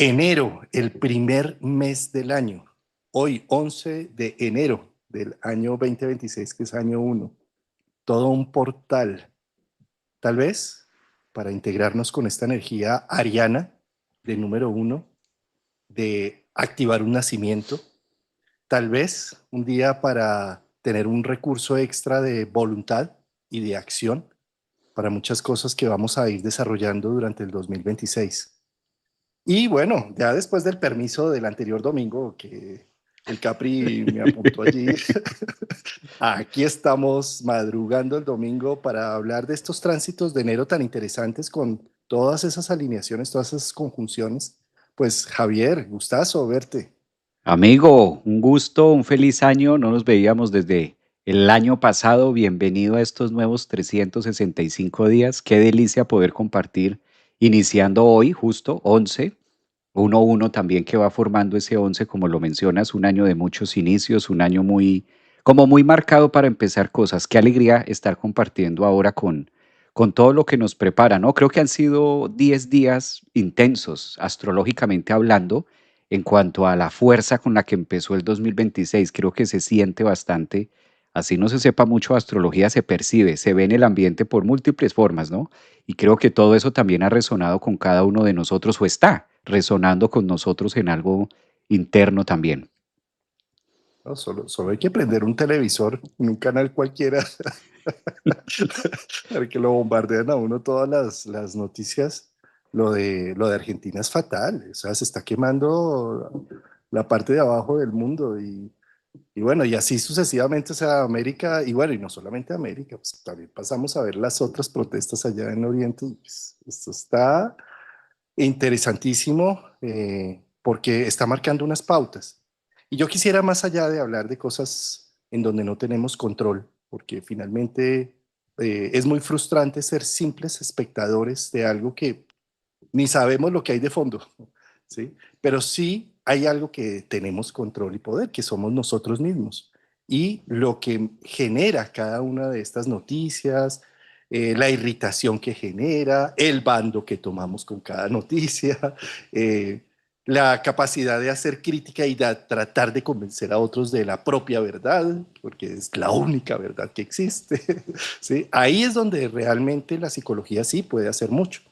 Enero, el primer mes del año. Hoy, 11 de enero del año 2026, que es año uno. Todo un portal, tal vez, para integrarnos con esta energía ariana de número uno, de activar un nacimiento. Tal vez un día para tener un recurso extra de voluntad y de acción para muchas cosas que vamos a ir desarrollando durante el 2026. Y bueno, ya después del permiso del anterior domingo que el Capri me apuntó allí, aquí estamos madrugando el domingo para hablar de estos tránsitos de enero tan interesantes con todas esas alineaciones, todas esas conjunciones. Pues Javier, gustazo verte. Amigo, un gusto, un feliz año. No nos veíamos desde el año pasado. Bienvenido a estos nuevos 365 días. Qué delicia poder compartir, iniciando hoy, justo 11, 1-1 también que va formando ese 11, como lo mencionas, un año de muchos inicios, un año como muy marcado para empezar cosas. Qué alegría estar compartiendo ahora con todo lo que nos prepara, ¿no? Creo que han sido 10 días intensos, astrológicamente hablando, en cuanto a la fuerza con la que empezó el 2026. Creo que se siente bastante. Así no se sepa mucho de astrología, se percibe, se ve en el ambiente por múltiples formas, ¿no? Y creo que todo eso también ha resonado con cada uno de nosotros o está resonando con nosotros en algo interno también. No, solo hay que prender un televisor en un canal cualquiera para que lo bombardean a uno todas las noticias. Lo de Argentina es fatal, o sea, se está quemando la parte de abajo del mundo y bueno, y así sucesivamente, o sea, América, y bueno, y no solamente América, pues también pasamos a ver las otras protestas allá en Oriente, y pues, esto está interesantísimo porque está marcando unas pautas. Y yo quisiera más allá de hablar de cosas en donde no tenemos control, porque finalmente es muy frustrante ser simples espectadores de algo que ni sabemos lo que hay de fondo, ¿sí? Pero sí hay algo que tenemos control y poder, que somos nosotros mismos. Y lo que genera cada una de estas noticias, la irritación que genera, el bando que tomamos con cada noticia, eh, la capacidad de hacer crítica y de tratar de convencer a otros de la propia verdad, porque es la única verdad que existe. ¿Sí? Ahí es donde realmente la psicología sí puede hacer mucho.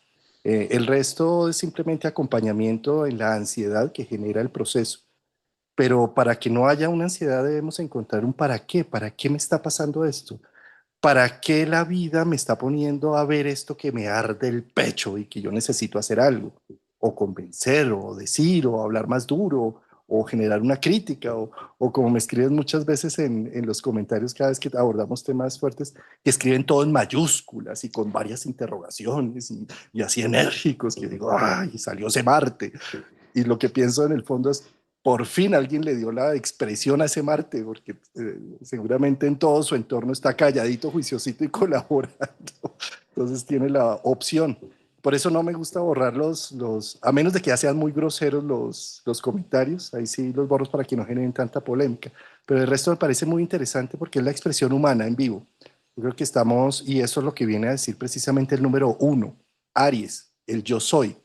El resto es simplemente acompañamiento en la ansiedad que genera el proceso. Pero para que no haya una ansiedad debemos encontrar un para qué me está pasando esto, para qué la vida me está poniendo a ver esto que me arde el pecho y que yo necesito hacer algo, o convencer, o decir, o hablar más duro, o generar una crítica, o como me escriben muchas veces en los comentarios cada vez que abordamos temas fuertes, que escriben todo en mayúsculas y con varias interrogaciones y así enérgicos, que digo, ay, salió ese Marte. Y lo que pienso en el fondo es, por fin alguien le dio la expresión a ese Marte, porque seguramente en todo su entorno está calladito, juiciosito y colaborando. Entonces tiene la opción. Por eso no me gusta borrar a menos de que ya sean muy groseros los comentarios, ahí sí los borro para que no generen tanta polémica. Pero el resto me parece muy interesante porque es la expresión humana en vivo. Yo creo que estamos, y eso es lo que viene a decir precisamente el número uno, Aries, el yo soy.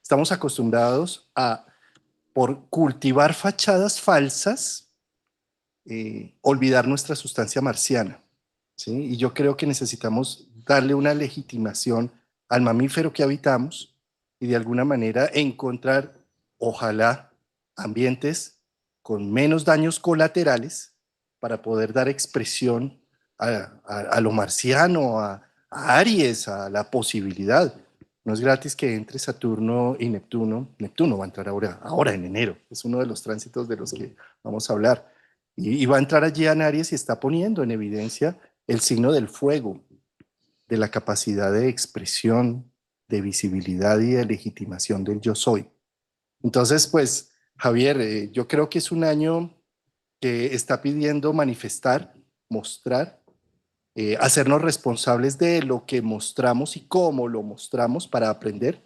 Estamos acostumbrados a, por cultivar fachadas falsas, olvidar nuestra sustancia marciana. ¿Sí? Y yo creo que necesitamos darle una legitimación al mamífero que habitamos y de alguna manera encontrar, ojalá, ambientes con menos daños colaterales para poder dar expresión a lo marciano, a Aries, a la posibilidad. No es gratis que entre Saturno y Neptuno. Neptuno va a entrar ahora en enero. Es uno de los tránsitos de los que vamos a hablar. Y va a entrar allí en Aries y está poniendo en evidencia el signo del fuego, de la capacidad de expresión, de visibilidad y de legitimación del yo soy. Entonces, pues, Javier, yo creo que es un año que está pidiendo manifestar, mostrar, hacernos responsables de lo que mostramos y cómo lo mostramos para aprender,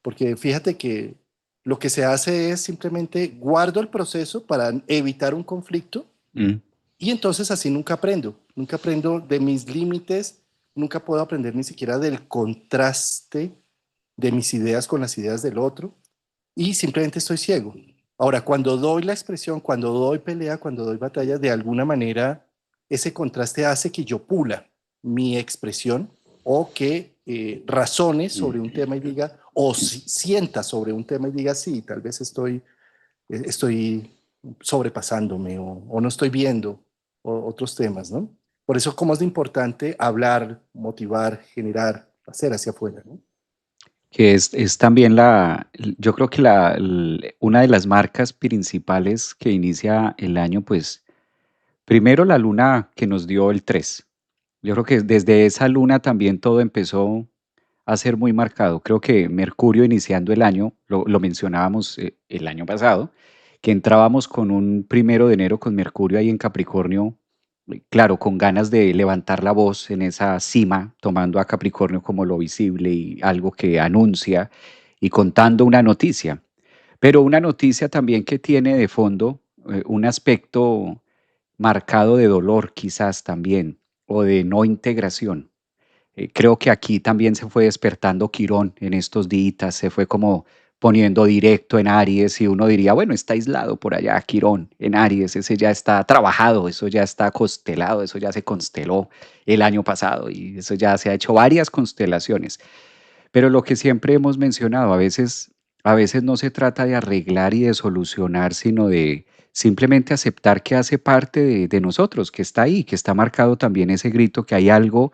porque fíjate que lo que se hace es simplemente guardo el proceso para evitar un conflicto Mm. y entonces así nunca aprendo de mis límites, nunca puedo aprender ni siquiera del contraste de mis ideas con las ideas del otro. y simplemente estoy ciego. Ahora, cuando doy la expresión, cuando doy pelea, cuando doy batalla, de alguna manera ese contraste hace que yo pula mi expresión o que razone sobre un tema y diga, o sienta sobre un tema y diga, sí, tal vez estoy sobrepasándome o no estoy viendo otros temas, ¿no? Por eso, cómo es de importante hablar, motivar, generar, hacer hacia afuera, ¿no? Que es también yo creo que una de las marcas principales que inicia el año, pues primero la luna que nos dio el 3. Yo creo que desde esa luna también todo empezó a ser muy marcado. Creo que Mercurio iniciando el año, lo mencionábamos el año pasado, que entrábamos con un 1 de enero con Mercurio ahí en Capricornio, claro, con ganas de levantar la voz en esa cima, tomando a Capricornio como lo visible y algo que anuncia y contando una noticia, pero una noticia también que tiene de fondo un aspecto marcado de dolor quizás también, o de no integración. Creo que aquí también se fue despertando Quirón en estos días, se fue como poniendo directo en Aries y uno diría, bueno, está aislado por allá Quirón en Aries, ese ya está trabajado, eso ya está constelado, eso ya se consteló el año pasado y eso ya se ha hecho varias constelaciones. Pero lo que siempre hemos mencionado, a veces no se trata de arreglar y de solucionar, sino de simplemente aceptar que hace parte de nosotros, que está ahí, que está marcado también ese grito, que hay algo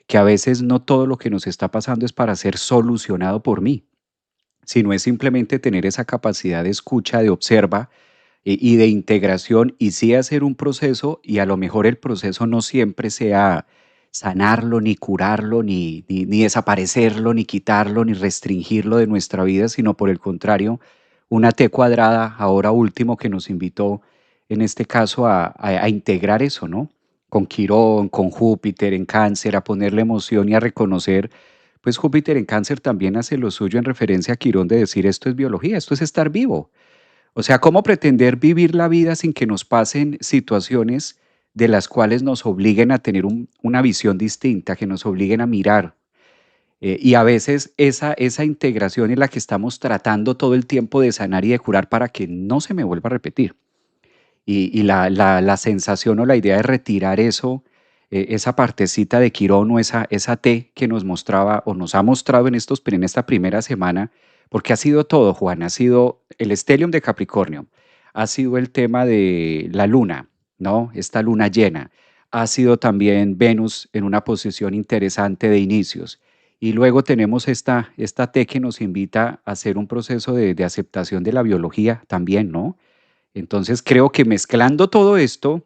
que a veces no todo lo que nos está pasando es para ser solucionado por mí, sino es simplemente tener esa capacidad de escucha, de observa y de integración y sí hacer un proceso y a lo mejor el proceso no siempre sea sanarlo, ni curarlo, ni desaparecerlo, ni quitarlo, ni restringirlo de nuestra vida, sino por el contrario, una T cuadrada, ahora último, que nos invitó en este caso a integrar eso, ¿no? Con Quirón, con Júpiter en Cáncer, a ponerle emoción y a reconocer, pues Júpiter en Cáncer también hace lo suyo en referencia a Quirón de decir esto es biología, esto es estar vivo. O sea, ¿cómo pretender vivir la vida sin que nos pasen situaciones de las cuales nos obliguen a tener una visión distinta, que nos obliguen a mirar? Y a veces esa integración es la que estamos tratando todo el tiempo de sanar y de curar para que no se me vuelva a repetir. Y la sensación o la idea de retirar eso, esa partecita de Quirón o esa T que nos mostraba o nos ha mostrado en esta primera semana, porque ha sido todo, Juan, ha sido el estelium de Capricornio, ha sido el tema de la luna, ¿no? Esta luna llena, ha sido también Venus en una posición interesante de inicios. Y luego tenemos esta T que nos invita a hacer un proceso de aceptación de la biología también, ¿no? Entonces creo que mezclando todo esto,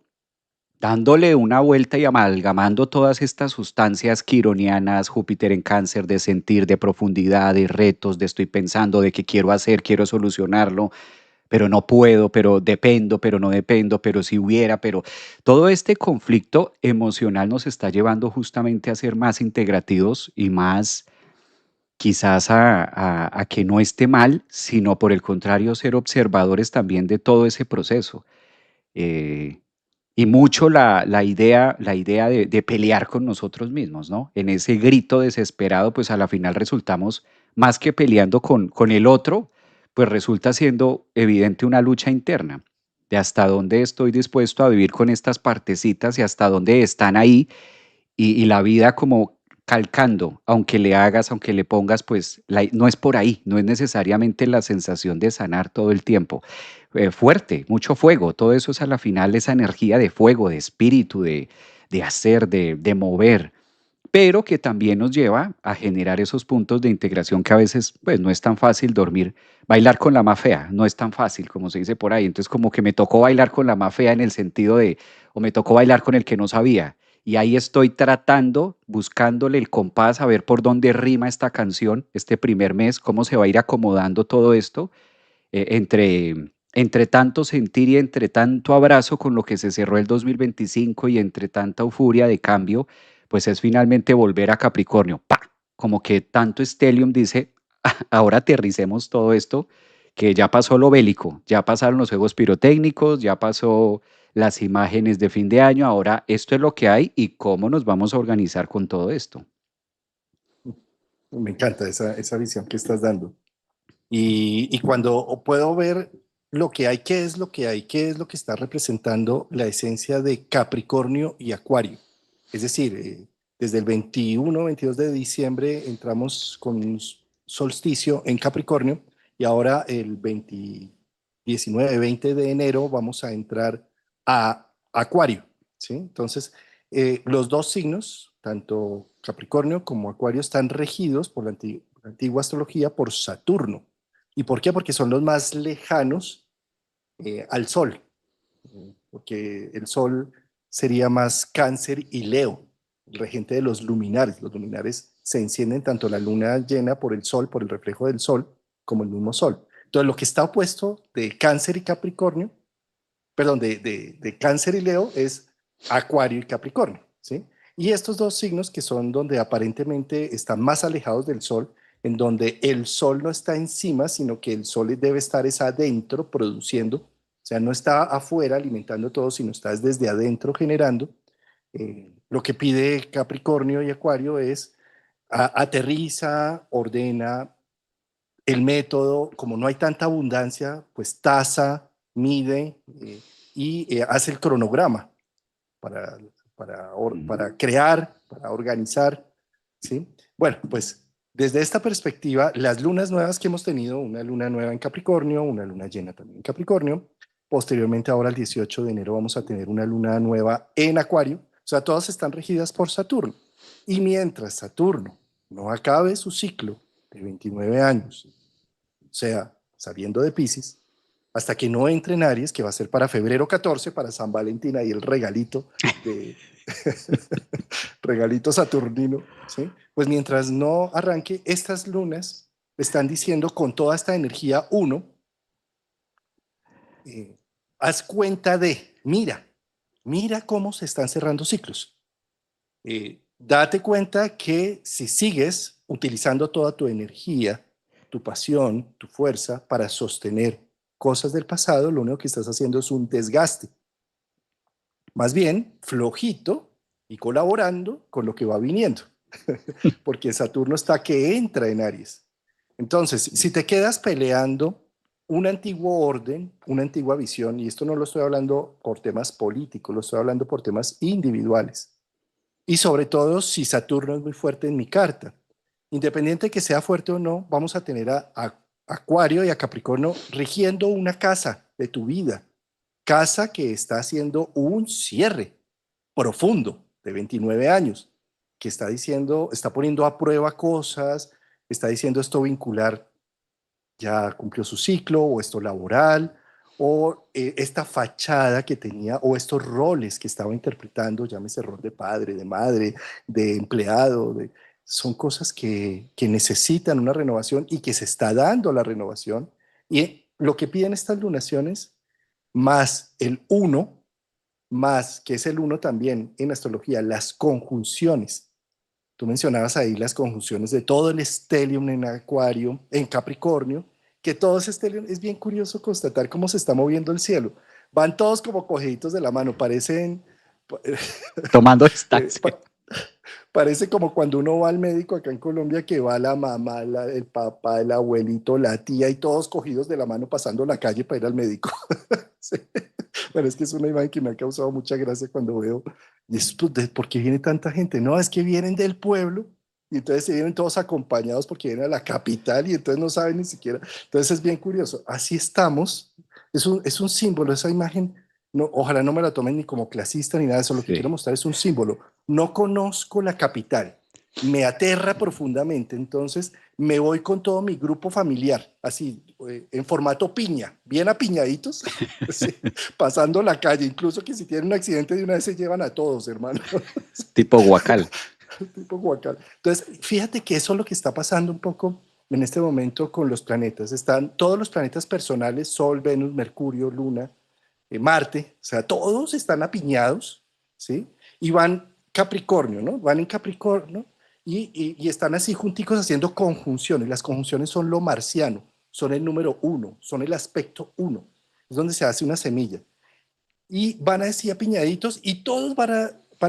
dándole una vuelta y amalgamando todas estas sustancias quironianas, Júpiter en Cáncer, de sentir, de profundidad, de retos, de estoy pensando, de qué quiero hacer, quiero solucionarlo, pero no puedo, pero dependo, pero no dependo, pero si hubiera, pero todo este conflicto emocional nos está llevando justamente a ser más integrativos y más quizás a que no esté mal, sino por el contrario, ser observadores también de todo ese proceso. Eh, y mucho la idea de pelear con nosotros mismos, ¿no? En ese grito desesperado, pues a la final resultamos más que peleando con el otro, pues resulta siendo evidente una lucha interna de hasta dónde estoy dispuesto a vivir con estas partecitas y hasta dónde están ahí y la vida como calcando, aunque le hagas, aunque le pongas, pues no es por ahí, no es necesariamente la sensación de sanar todo el tiempo. Fuerte, mucho fuego, todo eso es a la final esa energía de fuego, de espíritu, de hacer, de mover, pero que también nos lleva a generar esos puntos de integración que a veces pues no es tan fácil dormir, bailar con la más fea, no es tan fácil como se dice por ahí, entonces como que me tocó bailar con la más fea en el sentido de, o me tocó bailar con el que no sabía, y ahí estoy tratando, buscándole el compás, a ver por dónde rima esta canción, este primer mes, cómo se va a ir acomodando todo esto, entre tanto sentir y entre tanto abrazo con lo que se cerró el 2025 y entre tanta euforia de cambio, pues es finalmente volver a Capricornio. ¡Pa! Como que tanto Stellium dice, ahora aterricemos todo esto, que ya pasó lo bélico, ya pasaron los juegos pirotécnicos, ya pasó las imágenes de fin de año, ahora esto es lo que hay y cómo nos vamos a organizar con todo esto. Me encanta esa visión que estás dando. Y cuando puedo ver lo que hay, qué es lo que hay, qué es lo que está representando la esencia de Capricornio y Acuario. Es decir, desde el 21, 22 de diciembre entramos con un solsticio en Capricornio y ahora el 20, 19, 20 de enero vamos a entrar a Acuario. ¿Sí? Entonces, los dos signos, tanto Capricornio como Acuario, están regidos por la antigua astrología por Saturno. ¿Y por qué? Porque son los más lejanos al Sol, porque el Sol sería más Cáncer y Leo, el regente de los luminares. Los luminares se encienden tanto la luna llena por el Sol, por el reflejo del Sol, como el mismo Sol. Entonces, lo que está opuesto de Cáncer y Capricornio, perdón, de Cáncer y Leo es Acuario y Capricornio, ¿sí? Y estos dos signos que son donde aparentemente están más alejados del Sol, en donde el Sol no está encima, sino que el Sol debe estar es adentro produciendo, o sea, no está afuera alimentando todo, sino está desde adentro generando. Lo que pide Capricornio y Acuario es aterriza, ordena el método, como no hay tanta abundancia, pues tasa, mide y hace el cronograma para, para crear, para organizar, ¿sí? Bueno, pues desde esta perspectiva, las lunas nuevas que hemos tenido, una luna nueva en Capricornio, una luna llena también en Capricornio, posteriormente ahora el 18 de enero vamos a tener una luna nueva en Acuario, o sea, todas están regidas por Saturno. Y mientras Saturno no acabe su ciclo de 29 años, o sea, saliendo de Pisces, hasta que no entre en Aries, que va a ser para febrero 14, para San Valentín, y el regalito de regalito saturnino, ¿sí? Pues mientras no arranque, estas lunas están diciendo con toda esta energía uno, haz cuenta de, mira cómo se están cerrando ciclos. Date cuenta que si sigues utilizando toda tu energía, tu pasión, tu fuerza para sostener cosas del pasado, lo único que estás haciendo es un desgaste. Más bien, flojito y colaborando con lo que va viniendo, porque Saturno está que entra en Aries. Entonces, si te quedas peleando un antiguo orden, una antigua visión, y esto no lo estoy hablando por temas políticos, lo estoy hablando por temas individuales, y sobre todo si Saturno es muy fuerte en mi carta. Independiente de que sea fuerte o no, vamos a tener a Acuario y a Capricornio rigiendo una casa de tu vida. Casa que está haciendo un cierre profundo de 29 años, que está diciendo, está poniendo a prueba cosas, está diciendo esto vincular ya cumplió su ciclo, o esto laboral, o esta fachada que tenía, o estos roles que estaba interpretando, llámese rol de padre, de madre, de empleado, son cosas que necesitan una renovación y que se está dando la renovación. Y lo que piden estas lunaciones, más el uno, más que es el uno también en astrología, las conjunciones. Tú mencionabas ahí las conjunciones de todo el estelium en Acuario, en Capricornio, que todo ese estelium es bien curioso constatar cómo se está moviendo el cielo. Van todos como cogiditos de la mano, parecen, Tomando eh, distancia. pa- parece como cuando uno va al médico acá en Colombia, que va la mamá, el papá, el abuelito, la tía y todos cogidos de la mano pasando la calle para ir al médico. Sí. Bueno, es que es una imagen que me ha causado mucha gracia cuando veo, y esto, ¿por qué viene tanta gente? No, es que vienen del pueblo y entonces se vienen todos acompañados porque vienen a la capital y entonces no saben ni siquiera. Entonces es bien curioso. Así estamos. Es un símbolo, esa imagen. No, ojalá no me la tomen ni como clasista ni nada de eso. Lo que quiero Sí. mostrar es un símbolo. No conozco la capital. Me aterra profundamente. Entonces me voy con todo mi grupo familiar, así, en formato piña, bien apiñaditos. Sí, pasando la calle, incluso que si tienen un accidente de una vez se llevan a todos, hermano, Tipo guacal. tipo guacal. Entonces, fíjate que eso es lo que está pasando un poco en este momento con los planetas. Están todos los planetas personales, Sol, Venus, Mercurio, Luna, Marte, o sea, todos están apiñados, ¿sí? Y van Capricornio, ¿no? Van en Capricornio y están así junticos haciendo conjunciones. Las conjunciones son lo marciano, son el número uno, son el aspecto uno. Es donde se hace una semilla y van a decir apiñaditos y todos van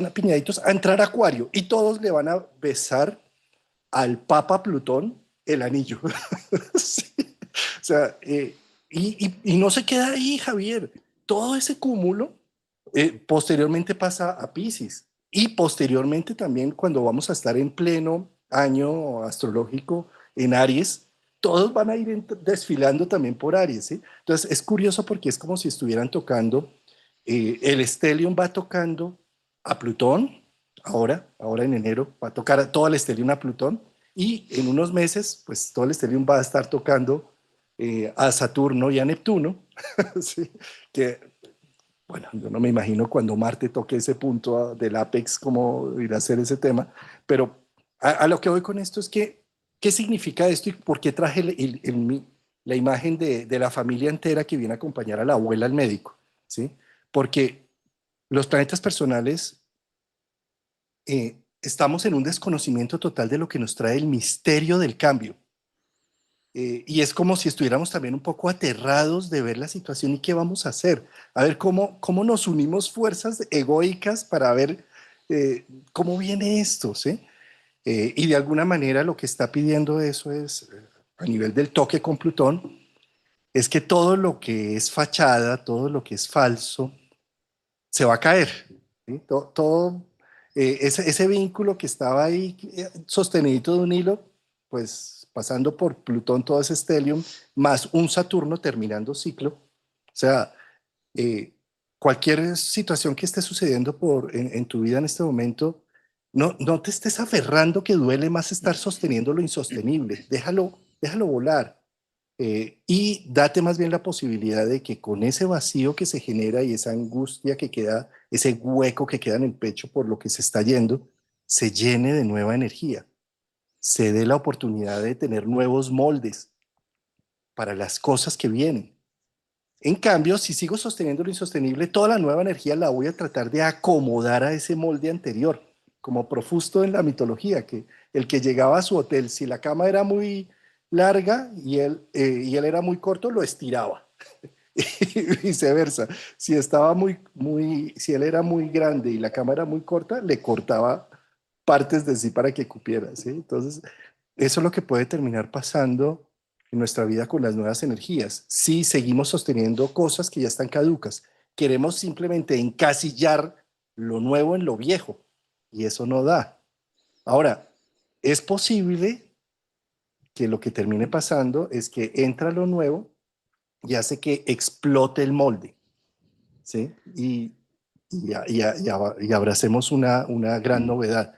a piñaditos a entrar a Acuario y todos le van a besar al Papa Plutón el anillo. Sí. sea, y no se queda ahí, Javier. Todo ese cúmulo posteriormente pasa a Piscis. Y posteriormente también cuando vamos a estar en pleno año astrológico en Aries, todos van a ir desfilando también por Aries, ¿sí? Entonces es curioso porque es como si estuvieran tocando, el stellium va tocando a Plutón, ahora en enero va a tocar todo el stellium a Plutón, y en unos meses, pues todo el stellium va a estar tocando a Saturno y a Neptuno, ¿sí? Que bueno, yo no me imagino cuando Marte toque ese punto del apex cómo irá a ser ese tema, pero a lo que voy con esto es que, ¿qué significa esto y por qué traje la imagen de la familia entera que viene a acompañar a la abuela al médico? ¿Sí? Porque los planetas personales, estamos en un desconocimiento total de lo que nos trae el misterio del cambio. Y es como si estuviéramos también un poco aterrados de ver la situación y qué vamos a hacer. A ver cómo nos unimos fuerzas egoicas para ver cómo viene esto, ¿sí? Y de alguna manera lo que está pidiendo eso es, a nivel del toque con Plutón, es que todo lo que es fachada, todo lo que es falso, se va a caer. ¿Sí? Ese vínculo que estaba ahí sostenido de un hilo, pues pasando por Plutón, todo ese stellium, más un Saturno terminando ciclo. O sea, eh, cualquier situación que esté sucediendo en tu vida en este momento, no te estés aferrando que duele más estar sosteniendo lo insostenible. Déjalo volar. Y date más bien la posibilidad de que con ese vacío que se genera y esa angustia que queda, ese hueco que queda en el pecho por lo que se está yendo, se llene de nueva energía, se dé la oportunidad de tener nuevos moldes para las cosas que vienen. En cambio, si sigo sosteniendo lo insostenible, toda la nueva energía la voy a tratar de acomodar a ese molde anterior, como Profusto en la mitología, que el que llegaba a su hotel, si la cama era muy larga y él era muy corto, lo estiraba. Y viceversa, si él era muy grande y la cama era muy corta, le cortaba partes de sí para que cupiera, ¿sí? Entonces, eso es lo que puede terminar pasando en nuestra vida con las nuevas energías. Si seguimos sosteniendo cosas que ya están caducas, queremos simplemente encasillar lo nuevo en lo viejo y eso no da. Ahora, es posible que lo que termine pasando es que entra lo nuevo y hace que explote el molde, ¿sí? Y abracemos una gran novedad.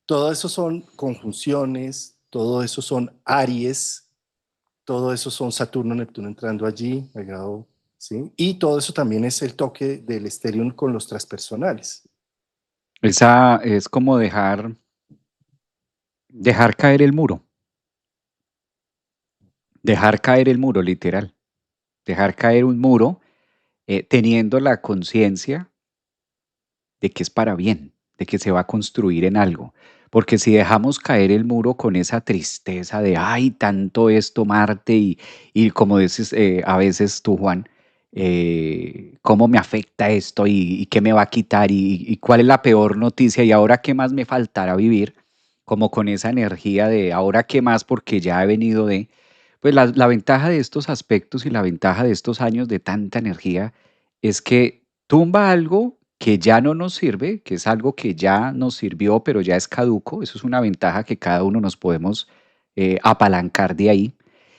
Todo eso son conjunciones, todo eso son Aries, todo eso son Saturno, Neptuno entrando allí, al grado, ¿sí? Y todo eso también es el toque del Stellium con los transpersonales. Esa es como dejar caer el muro, dejar caer el muro, literal, dejar caer un muro teniendo la conciencia de que es para bien, de que se va a construir en algo. Porque si dejamos caer el muro con esa tristeza de, ay, tanto esto, Marte, y como dices a veces tú, Juan, cómo me afecta esto y qué me va a quitar y cuál es la peor noticia y ahora qué más me faltará vivir, como con esa energía de ahora qué más porque ya he venido de, pues la ventaja de estos aspectos y la ventaja de estos años de tanta energía es que tumba algo que ya no nos sirve, que es algo que ya nos sirvió, pero ya es caduco. Eso es una ventaja que cada uno nos podemos apalancar de ahí.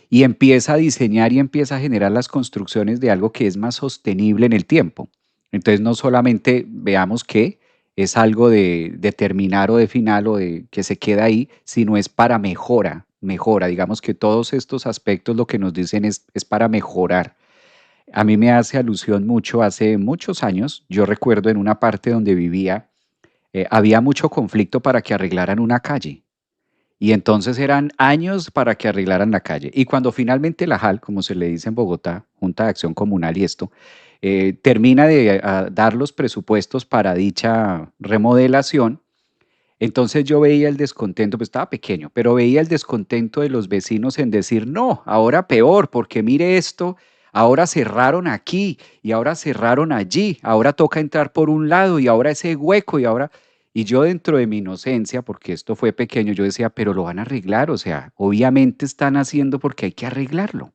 Y empieza a diseñar y empieza a generar las construcciones de algo que es más sostenible en el tiempo. Entonces no solamente veamos que es algo de terminar o de final o de que se queda ahí, sino es para mejora, mejora. Digamos que todos estos aspectos lo que nos dicen es para mejorar. A mí me hace alusión mucho hace muchos años, yo recuerdo en una parte donde vivía, había mucho conflicto para que arreglaran una calle. Y entonces eran años para que arreglaran la calle. Y cuando finalmente la JAL, como se le dice en Bogotá, Junta de Acción Comunal y esto, termina de dar los presupuestos para dicha remodelación, entonces yo veía el descontento, pues estaba pequeño, pero veía el descontento de los vecinos en decir, no, ahora peor, porque mire esto, ahora cerraron aquí y ahora cerraron allí, ahora toca entrar por un lado y ahora ese hueco y ahora... Y yo dentro de mi inocencia, porque esto fue pequeño, yo decía, pero lo van a arreglar, o sea, obviamente están haciendo porque hay que arreglarlo.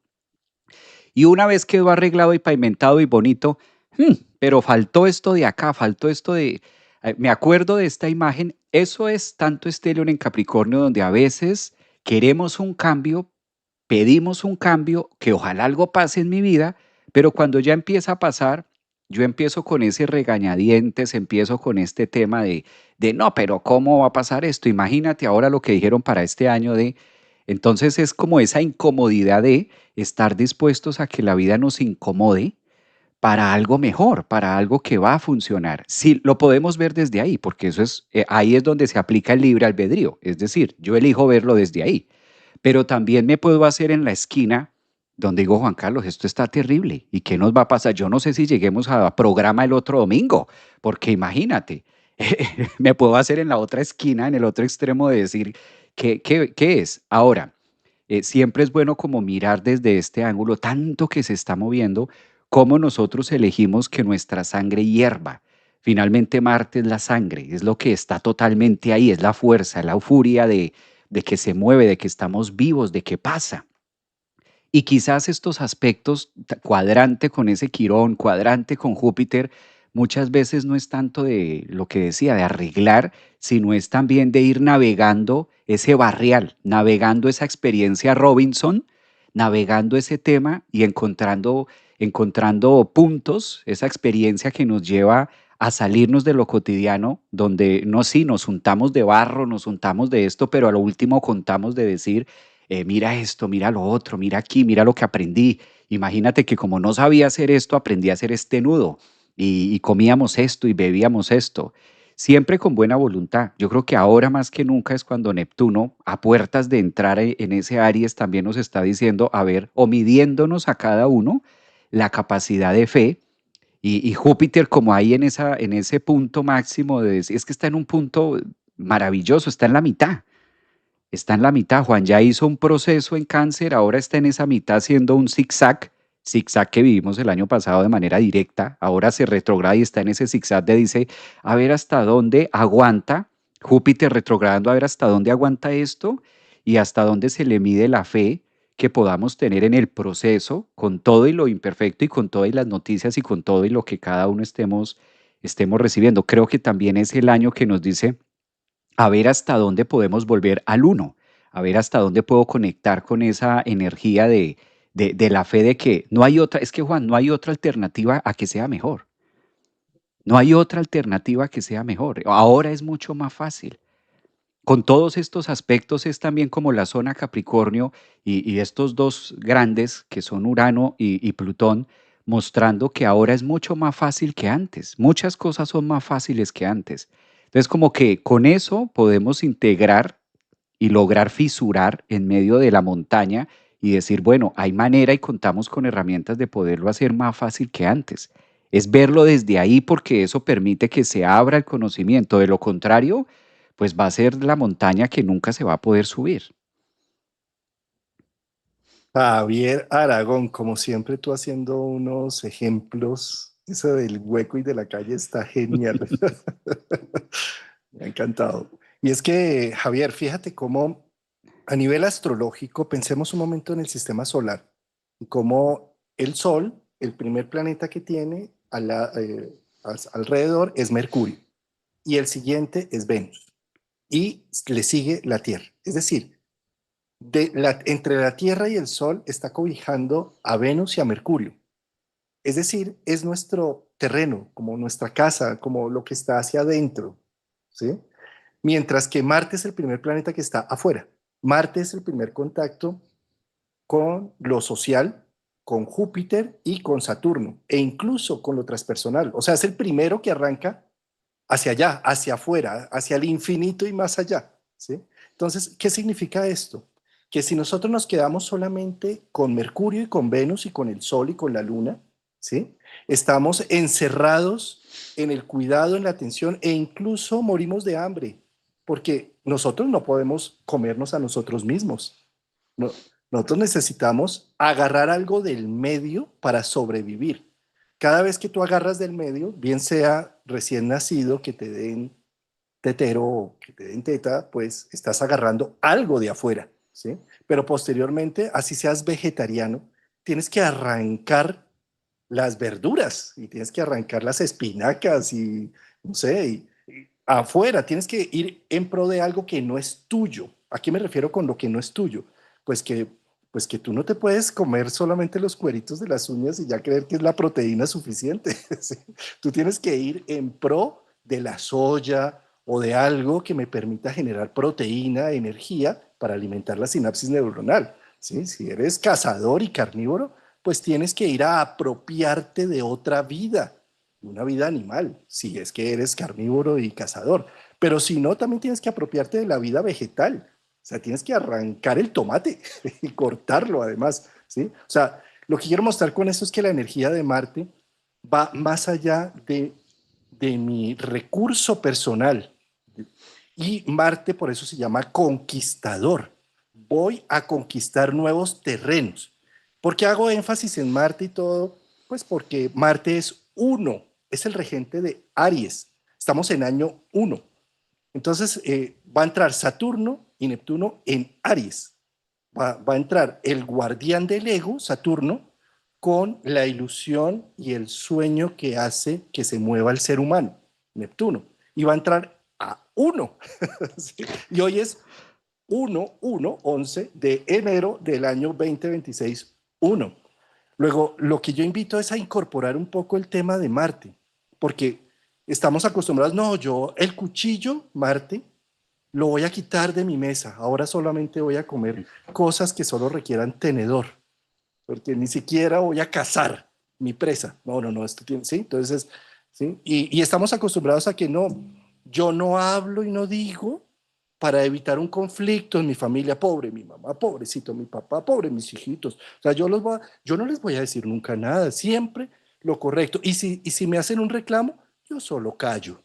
Y una vez quedó arreglado y pavimentado y bonito, pero faltó esto de acá, faltó esto de... Me acuerdo de esta imagen, eso es tanto Stellium en Capricornio, donde a veces queremos un cambio, pedimos un cambio, que ojalá algo pase en mi vida, pero cuando ya empieza a pasar, yo empiezo con ese regañadientes, empiezo con este tema de no, pero ¿cómo va a pasar esto? Imagínate ahora lo que dijeron para este año de... Entonces es como esa incomodidad de estar dispuestos a que la vida nos incomode para algo mejor, para algo que va a funcionar. Sí, lo podemos ver desde ahí, porque eso es, ahí es donde se aplica el libre albedrío. Es decir, yo elijo verlo desde ahí. Pero también me puedo hacer en la esquina donde digo, Juan Carlos, esto está terrible. ¿Y qué nos va a pasar? Yo no sé si lleguemos a programa el otro domingo, porque imagínate, me puedo hacer en la otra esquina, en el otro extremo de decir, ¿qué es? Ahora, siempre es bueno como mirar desde este ángulo, tanto que se está moviendo, cómo nosotros elegimos que nuestra sangre hierva. Finalmente Marte es la sangre, es lo que está totalmente ahí, es la fuerza, la furia de que se mueve, de que estamos vivos, de que pasa. Y quizás estos aspectos, cuadrante con ese Quirón, cuadrante con Júpiter, muchas veces no es tanto de lo que decía, de arreglar, sino es también de ir navegando ese barrial, navegando esa experiencia Robinson, navegando ese tema y encontrando puntos, esa experiencia que nos lleva a salirnos de lo cotidiano, donde no, sí, nos untamos de barro, nos untamos de esto, pero a lo último contamos de decir, mira esto, mira lo otro, mira aquí, mira lo que aprendí. Imagínate que como no sabía hacer esto, aprendí a hacer este nudo y comíamos esto y bebíamos esto, siempre con buena voluntad. Yo creo que ahora más que nunca es cuando Neptuno, a puertas de entrar en ese Aries, también nos está diciendo, a ver, o midiéndonos a cada uno la capacidad de fe. Y Júpiter como ahí en ese punto máximo de decir, es que está en un punto maravilloso, está en la mitad. Está en la mitad. Juan ya hizo un proceso en cáncer, ahora está en esa mitad haciendo un zigzag, zigzag que vivimos el año pasado de manera directa, ahora se retrograda y está en ese zigzag de dice, a ver hasta dónde aguanta, Júpiter retrogradando, a ver hasta dónde aguanta esto y hasta dónde se le mide la fe que podamos tener en el proceso, con todo y lo imperfecto y con todas las noticias y con todo y lo que cada uno estemos recibiendo. Creo que también es el año que nos dice a ver hasta dónde podemos volver al uno, a ver hasta dónde puedo conectar con esa energía de la fe de que no hay otra, es que Juan, no hay otra alternativa a que sea mejor. No hay otra alternativa que sea mejor. Ahora es mucho más fácil. Con todos estos aspectos es también como la zona Capricornio y estos dos grandes que son Urano y Plutón, mostrando que ahora es mucho más fácil que antes. Muchas cosas son más fáciles que antes. Entonces, como que con eso podemos integrar y lograr fisurar en medio de la montaña y decir, bueno, hay manera y contamos con herramientas de poderlo hacer más fácil que antes. Es verlo desde ahí porque eso permite que se abra el conocimiento. De lo contrario, pues va a ser la montaña que nunca se va a poder subir. Javier Aragón, como siempre, tú haciendo unos ejemplos. Eso del hueco y de la calle está genial. Me ha encantado. Y es que, Javier, fíjate cómo a nivel astrológico, pensemos un momento en el sistema solar y cómo el Sol, el primer planeta que tiene alrededor es Mercurio y el siguiente es Venus y le sigue la Tierra. Es decir, entre la Tierra y el Sol está cobijando a Venus y a Mercurio. Es decir, es nuestro terreno, como nuestra casa, como lo que está hacia adentro, ¿sí? Mientras que Marte es el primer planeta que está afuera. Marte es el primer contacto con lo social, con Júpiter y con Saturno, e incluso con lo transpersonal. O sea, es el primero que arranca hacia allá, hacia afuera, hacia el infinito y más allá. ¿Sí? Entonces, ¿qué significa esto? Que si nosotros nos quedamos solamente con Mercurio y con Venus y con el Sol y con la Luna, ¿sí? Estamos encerrados en el cuidado, en la atención e incluso morimos de hambre, porque nosotros no podemos comernos a nosotros mismos. No, nosotros necesitamos agarrar algo del medio para sobrevivir. Cada vez que tú agarras del medio, bien sea recién nacido, que te den tetero o que te den teta, pues estás agarrando algo de afuera, ¿sí? Pero posteriormente, así seas vegetariano, tienes que arrancar las verduras y tienes que arrancar las espinacas y no sé, y afuera, tienes que ir en pro de algo que no es tuyo. ¿A qué me refiero con lo que no es tuyo? Pues que, pues que tú no te puedes comer solamente los cueritos de las uñas y ya creer que es la proteína suficiente. ¿Sí? Tú tienes que ir en pro de la soya o de algo que me permita generar proteína, energía para alimentar la sinapsis neuronal. ¿Sí? Si eres cazador y carnívoro, pues tienes que ir a apropiarte de otra vida, una vida animal, si es que eres carnívoro y cazador. Pero si no, también tienes que apropiarte de la vida vegetal. O sea, tienes que arrancar el tomate y cortarlo además, ¿sí? O sea, lo que quiero mostrar con esto es que la energía de Marte va más allá de mi recurso personal. Y Marte por eso se llama conquistador. Voy a conquistar nuevos terrenos. ¿Por qué hago énfasis en Marte y todo? Pues porque Marte es uno, es el regente de Aries. Estamos en año uno. Entonces va a entrar Saturno y Neptuno en Aries. Va a entrar el guardián del ego, Saturno, con la ilusión y el sueño que hace que se mueva el ser humano, Neptuno. Y va a entrar a uno. ¿Sí? Y hoy es 11 de enero del año 2026, 1. Luego, lo que yo invito es a incorporar un poco el tema de Marte, porque estamos acostumbrados, no, yo el cuchillo, Marte, lo voy a quitar de mi mesa, ahora solamente voy a comer cosas que solo requieran tenedor, porque ni siquiera voy a cazar mi presa. No, no, no, esto tiene, ¿sí? Entonces, ¿sí? Y estamos acostumbrados a que no, yo no hablo y no digo para evitar un conflicto en mi familia, pobre mi mamá, pobrecito mi papá, pobre mis hijitos. O sea, yo no les voy a decir nunca nada, siempre lo correcto. Y si me hacen un reclamo, yo solo callo,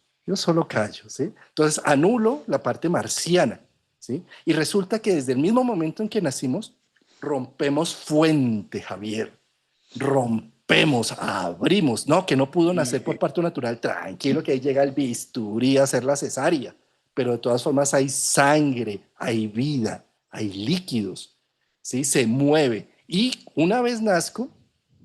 ¿sí? Entonces anulo la parte marciana, ¿sí? Y resulta que desde el mismo momento en que nacimos, rompemos fuente, Javier. Rompemos, abrimos, no, que no pudo nacer por parto natural, tranquilo que ahí llega el bisturí a hacer la cesárea, pero de todas formas hay sangre, hay vida, hay líquidos, ¿sí? Se mueve. Y una vez nazco,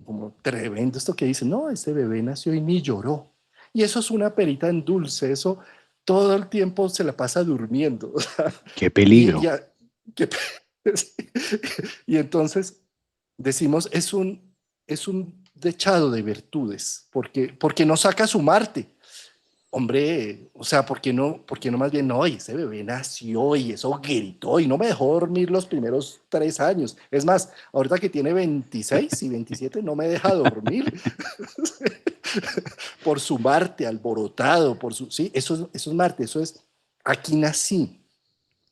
como tremendo esto que dice, no, ese bebé nació y ni lloró. Y eso es una perita en dulce, eso todo el tiempo se la pasa durmiendo. Qué y, peligro. y, que, y entonces decimos, es un dechado de virtudes, porque no saca su Marte. Hombre, o sea, ¿por qué no más bien, no, y ese bebé nació y eso gritó y no me dejó dormir los primeros 3 años? Es más, ahorita que tiene 26 y 27 no me deja dormir por su Marte alborotado, sí, eso es Marte, eso es, aquí nací,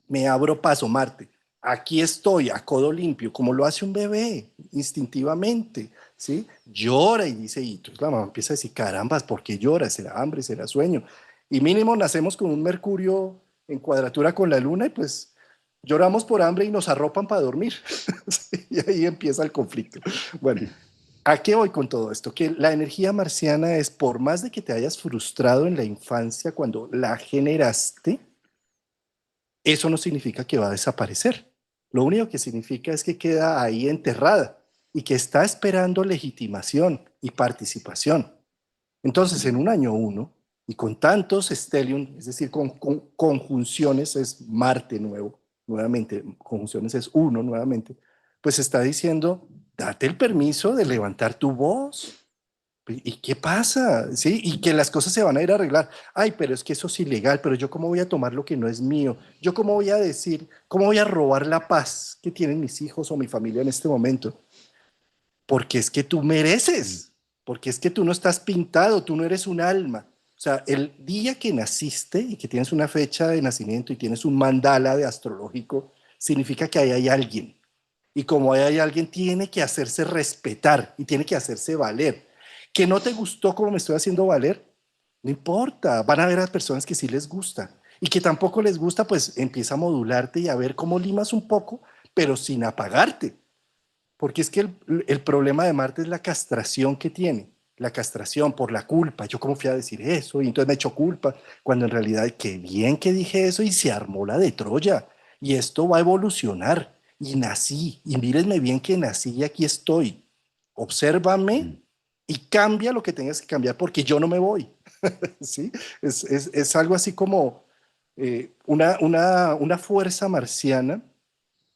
me abro paso, Marte. Aquí estoy, a codo limpio, como lo hace un bebé, instintivamente, ¿sí? Llora y dice, y entonces la mamá empieza a decir, carambas, ¿por qué llora? ¿Será hambre? ¿Será sueño? Y mínimo nacemos con un Mercurio en cuadratura con la Luna y pues lloramos por hambre y nos arropan para dormir. ¿Sí? Y ahí empieza el conflicto. Bueno, ¿a qué voy con todo esto? Que la energía marciana es, por más de que te hayas frustrado en la infancia cuando la generaste, eso no significa que va a desaparecer. Lo único que significa es que queda ahí enterrada y que está esperando legitimación y participación. Entonces, en un año uno, y con tantos stellium, es decir, con conjunciones, es Marte nuevo, nuevamente, conjunciones es uno nuevamente, pues está diciendo, date el permiso de levantar tu voz, ¿y qué pasa? ¿Sí? Y que las cosas se van a ir a arreglar. Ay, pero es que eso es ilegal, pero yo cómo voy a tomar lo que no es mío. Yo cómo voy a decir, cómo voy a robar la paz que tienen mis hijos o mi familia en este momento. Porque es que tú mereces, porque es que tú no estás pintado, tú no eres un alma. O sea, el día que naciste y que tienes una fecha de nacimiento y tienes un mandala de astrológico, significa que ahí hay alguien. Y como ahí hay alguien, tiene que hacerse respetar y tiene que hacerse valer. Que no te gustó como me estoy haciendo valer, no importa, van a haber a personas que sí les gusta. Y que tampoco les gusta, pues empieza a modularte y a ver cómo limas un poco, pero sin apagarte. Porque es que el problema de Marte es la castración que tiene, la castración por la culpa. Yo cómo fui a decir eso y entonces me echó culpa, cuando en realidad qué bien que dije eso y se armó la de Troya. Y esto va a evolucionar. Y nací, y mírenme bien que nací y aquí estoy. Obsérvame mm, y cambia lo que tengas que cambiar porque yo no me voy. ¿Sí? Es algo así como una fuerza marciana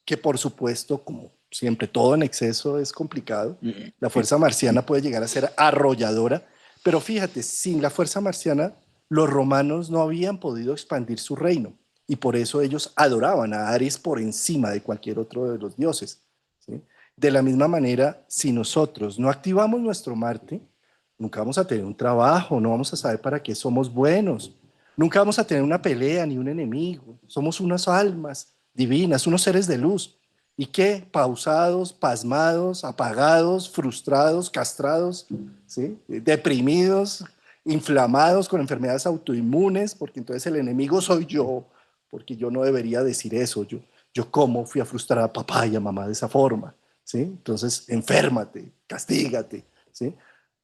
que por supuesto, como siempre, todo en exceso es complicado. La fuerza marciana puede llegar a ser arrolladora, pero fíjate, sin la fuerza marciana, los romanos no habían podido expandir su reino y por eso ellos adoraban a Ares por encima de cualquier otro de los dioses. ¿Sí? De la misma manera, si nosotros no activamos nuestro Marte, nunca vamos a tener un trabajo, no vamos a saber para qué somos buenos, nunca vamos a tener una pelea ni un enemigo. Somos unas almas divinas, unos seres de luz. ¿Y qué? Pausados, pasmados, apagados, frustrados, castrados, ¿sí? Deprimidos, inflamados con enfermedades autoinmunes, porque entonces el enemigo soy yo, porque yo no debería decir eso. Yo cómo fui a frustrar a papá y a mamá de esa forma. ¿Sí? Entonces, enférmate, castígate. ¿Sí?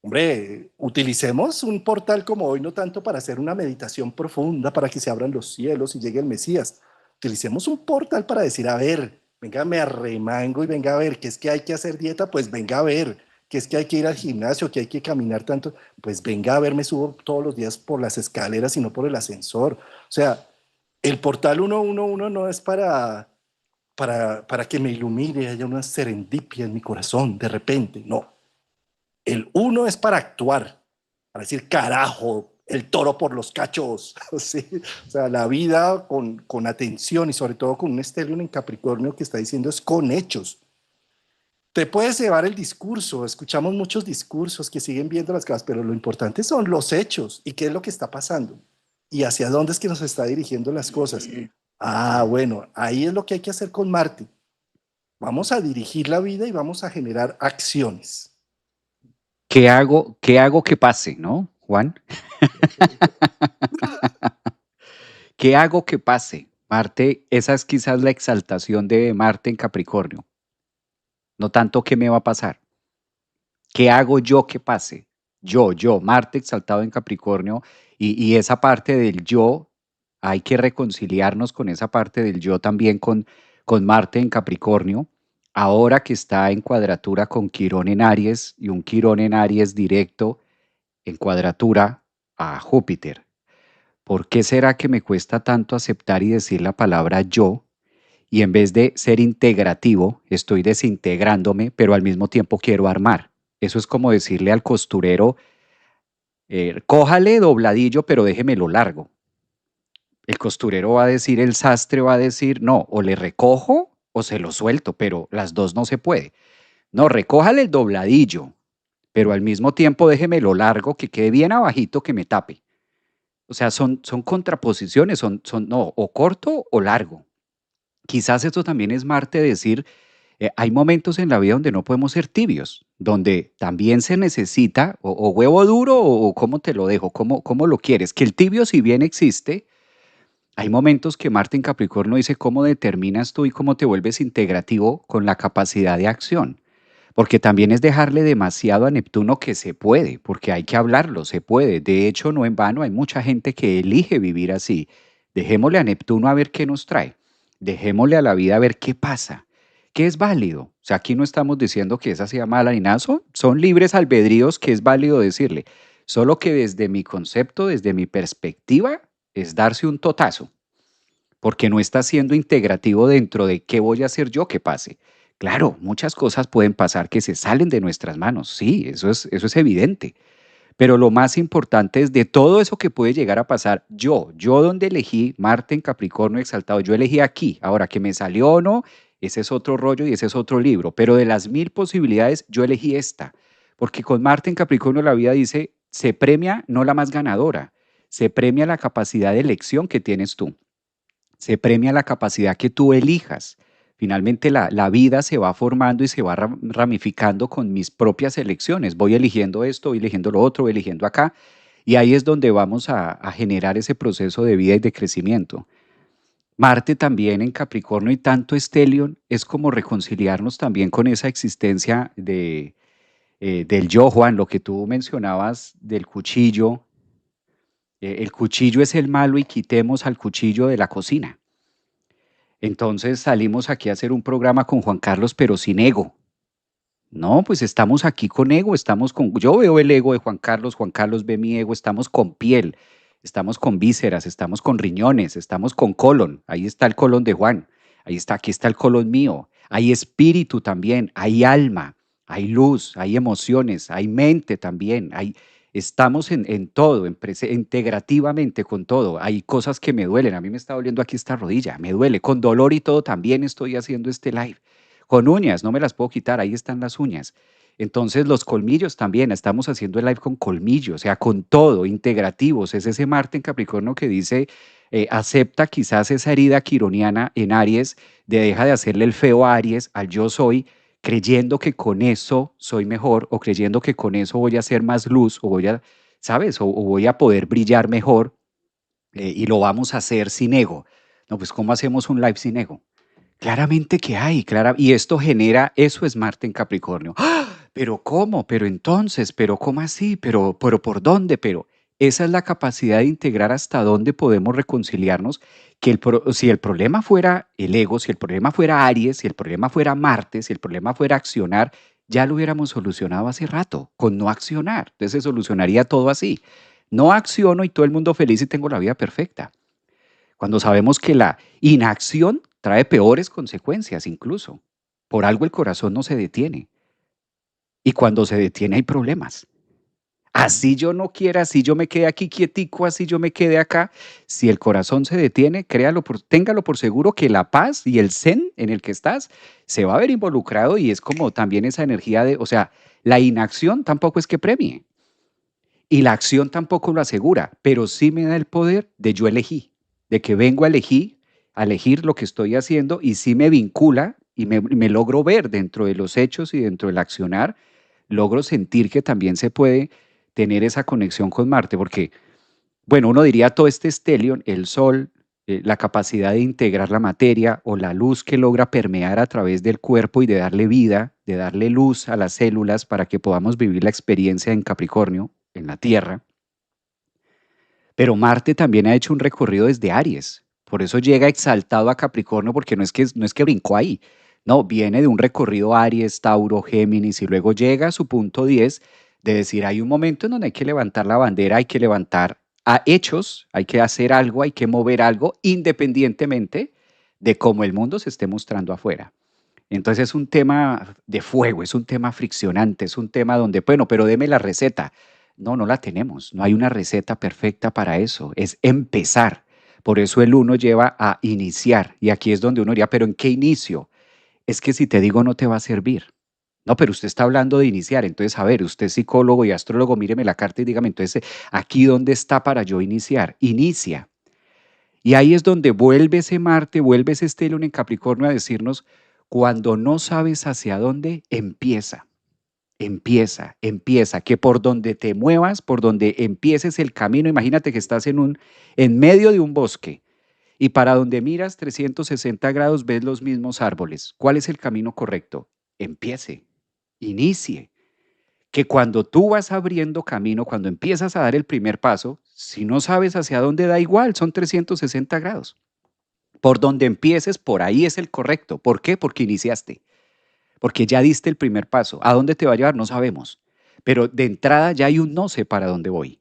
Hombre, utilicemos un portal como hoy no tanto para hacer una meditación profunda, para que se abran los cielos y llegue el Mesías. Utilicemos un portal para decir, a ver, venga, me arremango y venga a ver, que es que hay que hacer dieta, pues venga a ver, que es que hay que ir al gimnasio, que hay que caminar tanto, pues venga a ver, me subo todos los días por las escaleras y no por el ascensor. O sea, el portal 111 no es para que me ilumine, haya una serendipia en mi corazón de repente, no. El uno es para actuar, para decir, carajo, el toro por los cachos. ¿Sí? O sea, la vida con atención y sobre todo con un Stellium en Capricornio que está diciendo es con hechos. Te puedes llevar el discurso, escuchamos muchos discursos que siguen viendo las cosas, pero lo importante son los hechos y qué es lo que está pasando y hacia dónde es que nos está dirigiendo las cosas. Ah, bueno, ahí es lo que hay que hacer con Marte. Vamos a dirigir la vida y vamos a generar acciones. qué hago que pase, no, Juan? ¿Qué hago que pase? Marte, esa es quizás la exaltación de Marte en Capricornio, no tanto qué me va a pasar. ¿Qué hago yo que pase? Marte exaltado en Capricornio y esa parte del yo, hay que reconciliarnos con esa parte del yo también con Marte en Capricornio, ahora que está en cuadratura con Quirón en Aries y un Quirón en Aries directo en cuadratura a Júpiter. ¿Por qué será que me cuesta tanto aceptar y decir la palabra yo? Y en vez de ser integrativo, estoy desintegrándome, pero al mismo tiempo quiero armar. Eso es como decirle al costurero, cójale dobladillo, pero déjemelo largo. El costurero va a decir, el sastre va a decir, no, o le recojo o se lo suelto, pero las dos no se puede. No, recójale el dobladillo, pero al mismo tiempo déjemelo largo, que quede bien abajito, que me tape. O sea, son contraposiciones, no, o corto o largo. Quizás esto también es Marte decir, hay momentos en la vida donde no podemos ser tibios, donde también se necesita o huevo duro o cómo te lo dejo, cómo lo quieres. Que el tibio si bien existe, hay momentos que Marte en Capricornio dice cómo determinas tú y cómo te vuelves integrativo con la capacidad de acción. Porque también es dejarle demasiado a Neptuno que se puede, porque hay que hablarlo, se puede. De hecho, no en vano hay mucha gente que elige vivir así. Dejémosle a Neptuno a ver qué nos trae. Dejémosle a la vida a ver qué pasa. ¿Qué es válido? O sea, aquí no estamos diciendo que esa sea mala ni nada, son libres albedríos que es válido decirle. Solo que desde mi concepto, desde mi perspectiva, es darse un totazo, porque no está siendo integrativo dentro de qué voy a hacer yo que pase. Claro, muchas cosas pueden pasar que se salen de nuestras manos, sí, eso es evidente, pero lo más importante es de todo eso que puede llegar a pasar, yo donde elegí Marte en Capricornio exaltado, yo elegí aquí, ahora que me salió o no, ese es otro rollo y ese es otro libro, pero de las 1000 posibilidades yo elegí esta, porque con Marte en Capricornio la vida dice, se premia no la más ganadora, se premia la capacidad de elección que tienes tú. Se premia la capacidad que tú elijas. Finalmente la vida se va formando y se va ramificando con mis propias elecciones. Voy eligiendo esto, voy eligiendo lo otro, voy eligiendo acá. Y ahí es donde vamos a generar ese proceso de vida y de crecimiento. Marte también en Capricornio y tanto Stellium es como reconciliarnos también con esa existencia del yo, Juan, lo que tú mencionabas del cuchillo. El cuchillo es el malo y quitemos al cuchillo de la cocina. Entonces salimos aquí a hacer un programa con Juan Carlos, pero sin ego. No, pues estamos aquí con ego, yo veo el ego de Juan Carlos ve mi ego, estamos con piel, estamos con vísceras, estamos con riñones, estamos con colon, ahí está el colon de Juan, aquí está el colon mío, hay espíritu también, hay alma, hay luz, hay emociones, hay mente también, estamos en todo, integrativamente con todo, hay cosas que me duelen, a mí me está doliendo aquí esta rodilla, me duele, con dolor y todo también estoy haciendo este live. Con uñas, no me las puedo quitar, ahí están las uñas. Entonces los colmillos también, estamos haciendo el live con colmillos, o sea, con todo, integrativos. Es ese Marte en Capricornio que dice, acepta quizás esa herida quironiana en Aries, deja de hacerle el feo a Aries, al yo soy, creyendo que con eso soy mejor o creyendo que con eso voy a hacer más luz o voy a, ¿sabes? O voy a poder brillar mejor y lo vamos a hacer sin ego. No, pues ¿cómo hacemos un live sin ego? Claramente que hay, y esto genera, eso es Marte en Capricornio. ¡Ah! Pero ¿cómo? Pero entonces, pero ¿cómo así? Pero ¿por dónde? Pero esa es la capacidad de integrar hasta dónde podemos reconciliarnos, si el problema fuera el ego, si el problema fuera Aries, si el problema fuera Marte, si el problema fuera accionar, ya lo hubiéramos solucionado hace rato, con no accionar. Entonces se solucionaría todo así. No acciono y todo el mundo feliz y tengo la vida perfecta. Cuando sabemos que la inacción trae peores consecuencias incluso. Por algo el corazón no se detiene. Y cuando se detiene hay problemas. Así yo no quiera, así yo me quede aquí quietico, así yo me quede acá. Si el corazón se detiene, téngalo por seguro que la paz y el zen en el que estás se va a ver involucrado y es como también esa energía de, o sea, la inacción tampoco es que premie y la acción tampoco lo asegura, pero sí me da el poder de yo elegí, de que vengo a elegir lo que estoy haciendo y sí me vincula y me logro ver dentro de los hechos y dentro del accionar, logro sentir que también se puede tener esa conexión con Marte, porque, bueno, uno diría todo este estelion, el Sol, la capacidad de integrar la materia o la luz que logra permear a través del cuerpo y de darle vida, de darle luz a las células para que podamos vivir la experiencia en Capricornio, en la Tierra. Pero Marte también ha hecho un recorrido desde Aries. Por eso llega exaltado a Capricornio, porque no es que brincó ahí. No, viene de un recorrido Aries, Tauro, Géminis, y luego llega a su punto 10 de decir, hay un momento en donde hay que levantar la bandera, hay que levantar a hechos, hay que hacer algo, hay que mover algo, independientemente de cómo el mundo se esté mostrando afuera. Entonces es un tema de fuego, es un tema friccionante, es un tema donde, bueno, pero deme la receta. No, no la tenemos, no hay una receta perfecta para eso, es empezar. Por eso el uno lleva a iniciar y aquí es donde uno diría, pero ¿en qué inicio? Es que si te digo no te va a servir. No, pero usted está hablando de iniciar, entonces, a ver, usted es psicólogo y astrólogo, míreme la carta y dígame, entonces, ¿aquí dónde está para yo iniciar? Inicia. Y ahí es donde vuelve ese Marte, vuelve ese Stellium en Capricornio a decirnos, cuando no sabes hacia dónde, empieza, que por donde te muevas, por donde empieces el camino, imagínate que estás en medio de un bosque y para donde miras 360 grados ves los mismos árboles. ¿Cuál es el camino correcto? Empiece, inicie, que cuando tú vas abriendo camino, cuando empiezas a dar el primer paso, si no sabes hacia dónde da igual, son 360 grados. Por donde empieces, por ahí es el correcto. ¿Por qué? Porque iniciaste, porque ya diste el primer paso. ¿A dónde te va a llevar? No sabemos. Pero de entrada ya hay un no sé para dónde voy.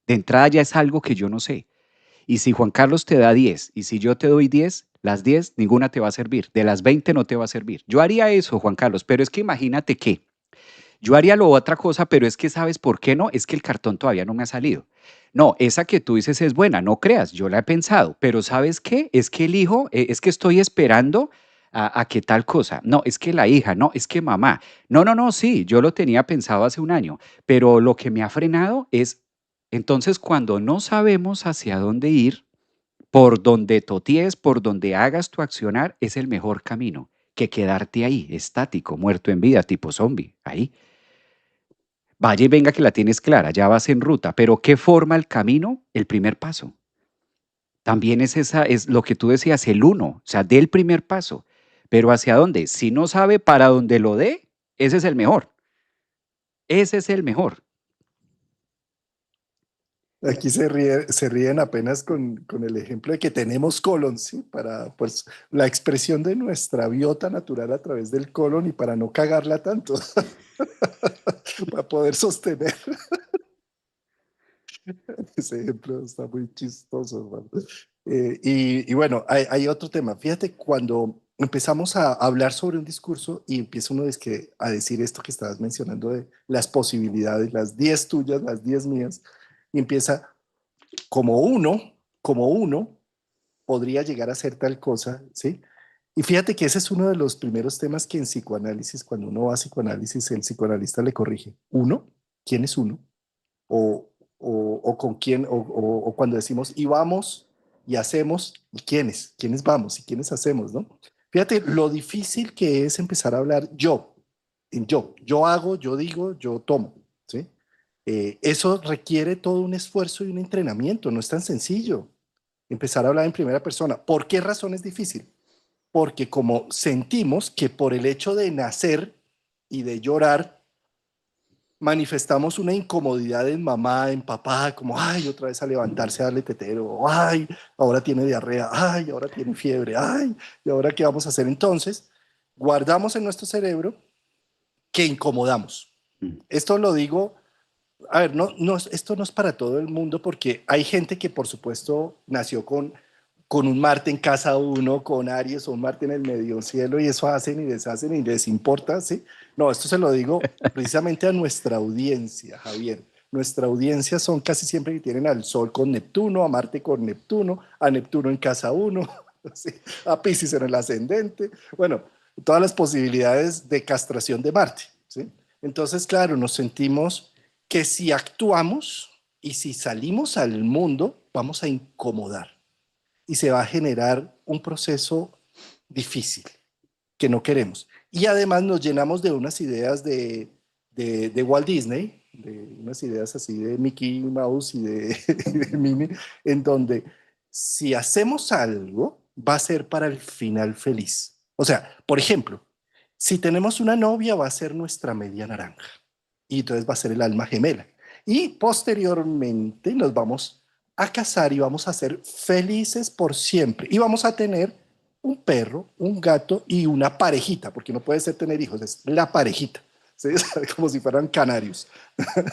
De entrada ya es algo que yo no sé. Y si Juan Carlos te da 10 y si yo te doy 10, las 10 ninguna te va a servir. De las 20 no te va a servir. Yo haría eso, Juan Carlos, pero es que imagínate que yo haría lo otra cosa, pero es que ¿sabes por qué no? Es que el cartón todavía no me ha salido. No, esa que tú dices es buena, no creas, yo la he pensado, pero ¿sabes qué? Es que el hijo, es que estoy esperando a que tal cosa. No, es que la hija, no, es que mamá. No, no, no, sí, yo lo tenía pensado hace un año, pero lo que me ha frenado es, entonces cuando no sabemos hacia dónde ir, por donde toties, por donde hagas tu accionar, es el mejor camino que quedarte ahí, estático, muerto en vida, tipo zombie, ahí. Vaya y venga que la tienes clara, ya vas en ruta, pero ¿qué forma el camino? El primer paso. También es lo que tú decías, el uno, o sea, dé el primer paso. Pero ¿hacia dónde? Si no sabe para dónde lo dé, ese es el mejor. Ese es el mejor. Aquí se ríen apenas con el ejemplo de que tenemos colon, ¿sí? Para pues, la expresión de nuestra biota natural a través del colon y para no cagarla tanto, para poder sostener. Ese ejemplo está muy chistoso, hermano. Y bueno, hay otro tema. Fíjate, cuando empezamos a hablar sobre un discurso y empieza uno a decir esto que estabas mencionando de las posibilidades, las 10 tuyas, las 10 mías, y empieza como uno, como uno podría llegar a ser tal cosa, ¿sí? Y fíjate que ese es uno de los primeros temas que en psicoanálisis, cuando uno va a psicoanálisis, el psicoanalista le corrige. Uno, ¿quién es uno? O, o con quién, o cuando decimos y vamos y hacemos, ¿y quiénes? ¿Quiénes vamos y quiénes hacemos, no? Fíjate lo difícil que es empezar a hablar yo, en yo. Yo hago, yo digo, yo tomo, ¿sí? Eso requiere todo un esfuerzo y un entrenamiento, no es tan sencillo empezar a hablar en primera persona. ¿Por qué razón es difícil? Porque como sentimos que por el hecho de nacer y de llorar, manifestamos una incomodidad en mamá, en papá, como, ay, otra vez a levantarse a darle tetero, ay, ahora tiene diarrea, ay, ahora tiene fiebre, ay, ¿y ahora qué vamos a hacer entonces? Guardamos en nuestro cerebro que incomodamos. Mm. Esto lo digo, a ver, esto no es para todo el mundo porque hay gente que por supuesto nació con un Marte en casa uno, con Aries o un Marte en el medio cielo y eso hacen y deshacen y les importa, ¿sí? No, esto se lo digo precisamente a nuestra audiencia, Javier. Nuestra audiencia son casi siempre que tienen al Sol con Neptuno, a Marte con Neptuno, a Neptuno en casa uno, ¿sí? A Pisces en el ascendente. Bueno, todas las posibilidades de castración de Marte, ¿sí? Entonces, claro, nos sentimos que si actuamos y si salimos al mundo, vamos a incomodar y se va a generar un proceso difícil que no queremos. Y además nos llenamos de unas ideas de Walt Disney, de unas ideas así de Mickey Mouse de Minnie, en donde si hacemos algo, va a ser para el final feliz. O sea, por ejemplo, si tenemos una novia, va a ser nuestra media naranja y entonces va a ser el alma gemela. Y posteriormente nos vamos a casar y vamos a ser felices por siempre. Y vamos a tener un perro, un gato y una parejita, porque no puede ser tener hijos, es la parejita. ¿Sí? Como si fueran canarios.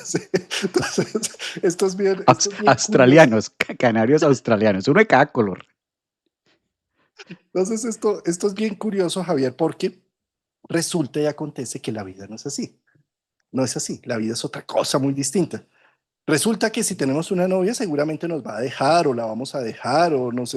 ¿Sí? Entonces, esto es bien curioso. Australianos, canarios australianos, uno de cada color. Entonces, esto es bien curioso, Javier, porque resulta y acontece que la vida no es así. No es así, la vida es otra cosa muy distinta. Resulta que si tenemos una novia, seguramente nos va a dejar o la vamos a dejar o nos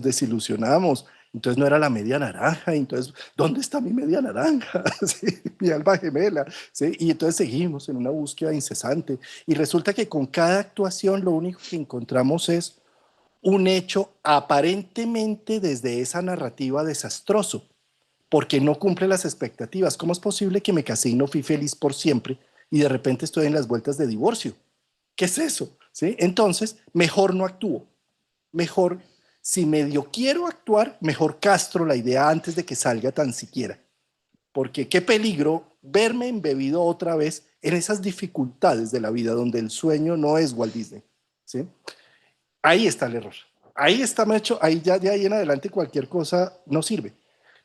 desilusionamos. Entonces no era la media naranja. Entonces, ¿dónde está mi media naranja? ¿Sí? Mi alma gemela. ¿Sí? Y entonces seguimos en una búsqueda incesante. Y resulta que con cada actuación lo único que encontramos es un hecho aparentemente desde esa narrativa desastroso, porque no cumple las expectativas. ¿Cómo es posible que me casé y no fui feliz por siempre y de repente estoy en las vueltas de divorcio? ¿Qué es eso? ¿Sí? Entonces, mejor no actúo. Mejor, si medio quiero actuar, mejor castro la idea antes de que salga tan siquiera. Porque qué peligro verme embebido otra vez en esas dificultades de la vida donde el sueño no es Walt Disney. ¿Sí? Ahí está el error. Ahí está hecho, ahí ya de ahí en adelante cualquier cosa no sirve.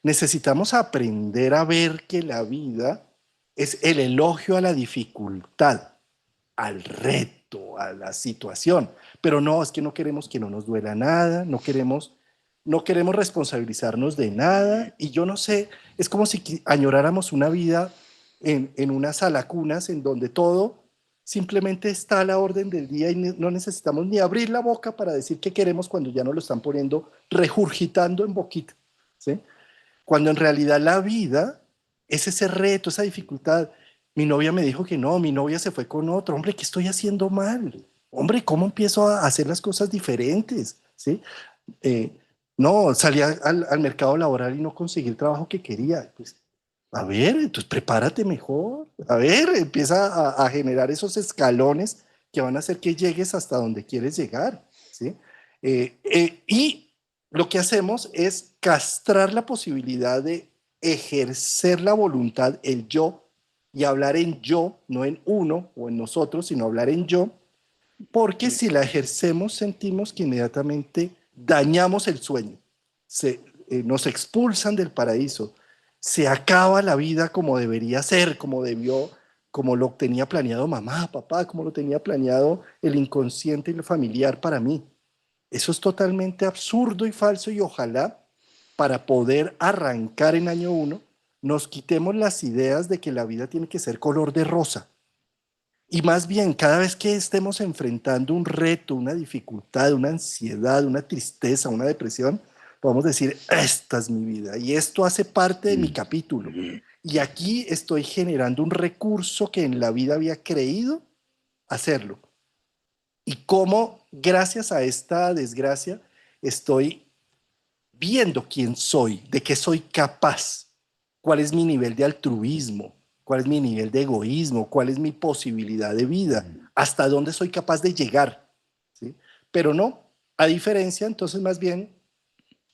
Necesitamos aprender a ver que la vida es el elogio a la dificultad, al reto, a la situación. Pero no, es que no queremos que no nos duela nada, no queremos responsabilizarnos de nada. Y yo no sé, es como si añoráramos una vida en unas alacunas en donde todo simplemente está a la orden del día y no necesitamos ni abrir la boca para decir qué queremos cuando ya nos lo están poniendo, regurgitando en boquita. ¿Sí? Cuando en realidad la vida es ese reto, esa dificultad. Mi novia me dijo que no, mi novia se fue con otro. Hombre, ¿qué estoy haciendo mal? Hombre, ¿cómo empiezo a hacer las cosas diferentes? ¿Sí? Eh, no, salí al mercado laboral y no conseguí el trabajo que quería. Pues, a ver, entonces prepárate mejor. A ver, empieza a generar esos escalones que van a hacer que llegues hasta donde quieres llegar. ¿Sí? Y lo que hacemos es castrar la posibilidad de ejercer la voluntad, el yo, y hablar en yo, no en uno o en nosotros, sino hablar en yo, porque si la ejercemos sentimos que inmediatamente dañamos el sueño, nos expulsan del paraíso, se acaba la vida como debería ser, como debió, como lo tenía planeado mamá, papá, como lo tenía planeado el inconsciente y lo familiar para mí. Eso es totalmente absurdo y falso y ojalá para poder arrancar en año uno nos quitemos las ideas de que la vida tiene que ser color de rosa. Y más bien, cada vez que estemos enfrentando un reto, una dificultad, una ansiedad, una tristeza, una depresión, podemos decir, esta es mi vida y esto hace parte de mi Mm. capítulo. Y aquí estoy generando un recurso que en la vida había creído hacerlo. Y cómo, gracias a esta desgracia, estoy viendo quién soy, de qué soy capaz, cuál es mi nivel de altruismo, cuál es mi nivel de egoísmo, cuál es mi posibilidad de vida, Mm. hasta dónde soy capaz de llegar. ¿Sí? Pero no, a diferencia, entonces más bien,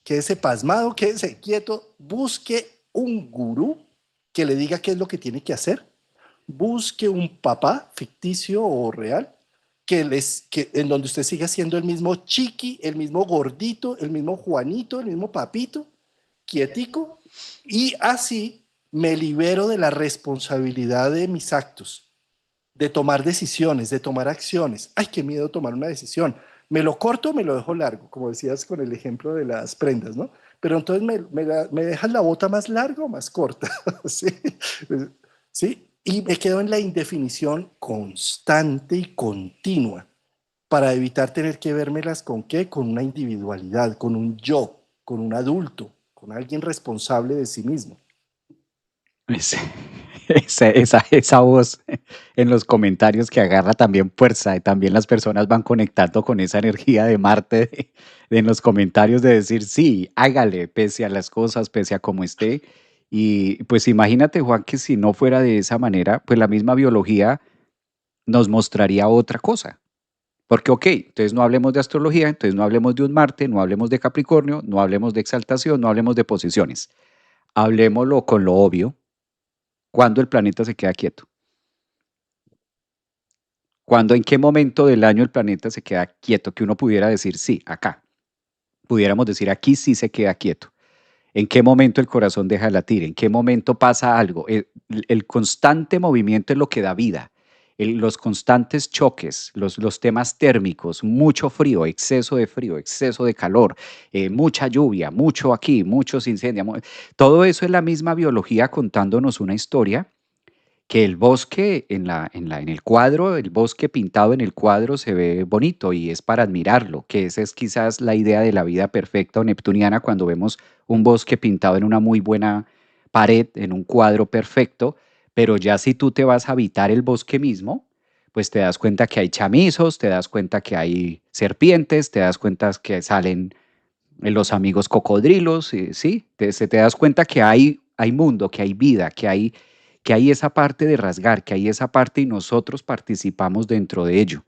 quédese pasmado, quédese quieto, busque un gurú que le diga qué es lo que tiene que hacer, busque un papá ficticio o real en donde usted siga siendo el mismo chiqui, el mismo gordito, el mismo Juanito, el mismo papito, quietico, y así me libero de la responsabilidad de mis actos, de tomar decisiones, de tomar acciones. Ay, qué miedo tomar una decisión. Me lo corto o me lo dejo largo, como decías con el ejemplo de las prendas, ¿no? Pero entonces me dejas la bota más larga o más corta, ¿sí? ¿Sí? Y me quedo en la indefinición constante y continua para evitar tener que vérmelas con qué, con una individualidad, con un yo, con un adulto, con alguien responsable de sí mismo. Ese- esa voz en los comentarios que agarra también fuerza y también las personas van conectando con esa energía de Marte en los comentarios de decir, sí, hágale, pese a las cosas, pese a cómo esté. Y pues imagínate, Juan, que si no fuera de esa manera, pues la misma biología nos mostraría otra cosa. Porque, ok, entonces no hablemos de astrología, entonces no hablemos de un Marte, no hablemos de Capricornio, no hablemos de exaltación, no hablemos de posiciones. Hablemoslo con lo obvio, cuando el planeta se queda quieto. Cuando, en qué momento del año el planeta se queda quieto, que uno pudiera decir, sí, acá. Pudiéramos decir, aquí sí se queda quieto. ¿En qué momento el corazón deja de latir? ¿En qué momento pasa algo? El constante movimiento es lo que da vida. Los constantes choques, los temas térmicos, mucho frío, exceso de calor, mucha lluvia, mucho aquí, muchos incendios. Todo eso es la misma biología contándonos una historia que el bosque en el cuadro, el bosque pintado en el cuadro se ve bonito y es para admirarlo, que esa es quizás la idea de la vida perfecta o neptuniana cuando vemos un bosque pintado en una muy buena pared, en un cuadro perfecto, pero ya si tú te vas a habitar el bosque mismo, pues te das cuenta que hay chamizos, te das cuenta que hay serpientes, te das cuenta que salen los amigos cocodrilos, sí, se te das cuenta que hay mundo, que hay vida, que hay esa parte de rasgar, que hay esa parte y nosotros participamos dentro de ello.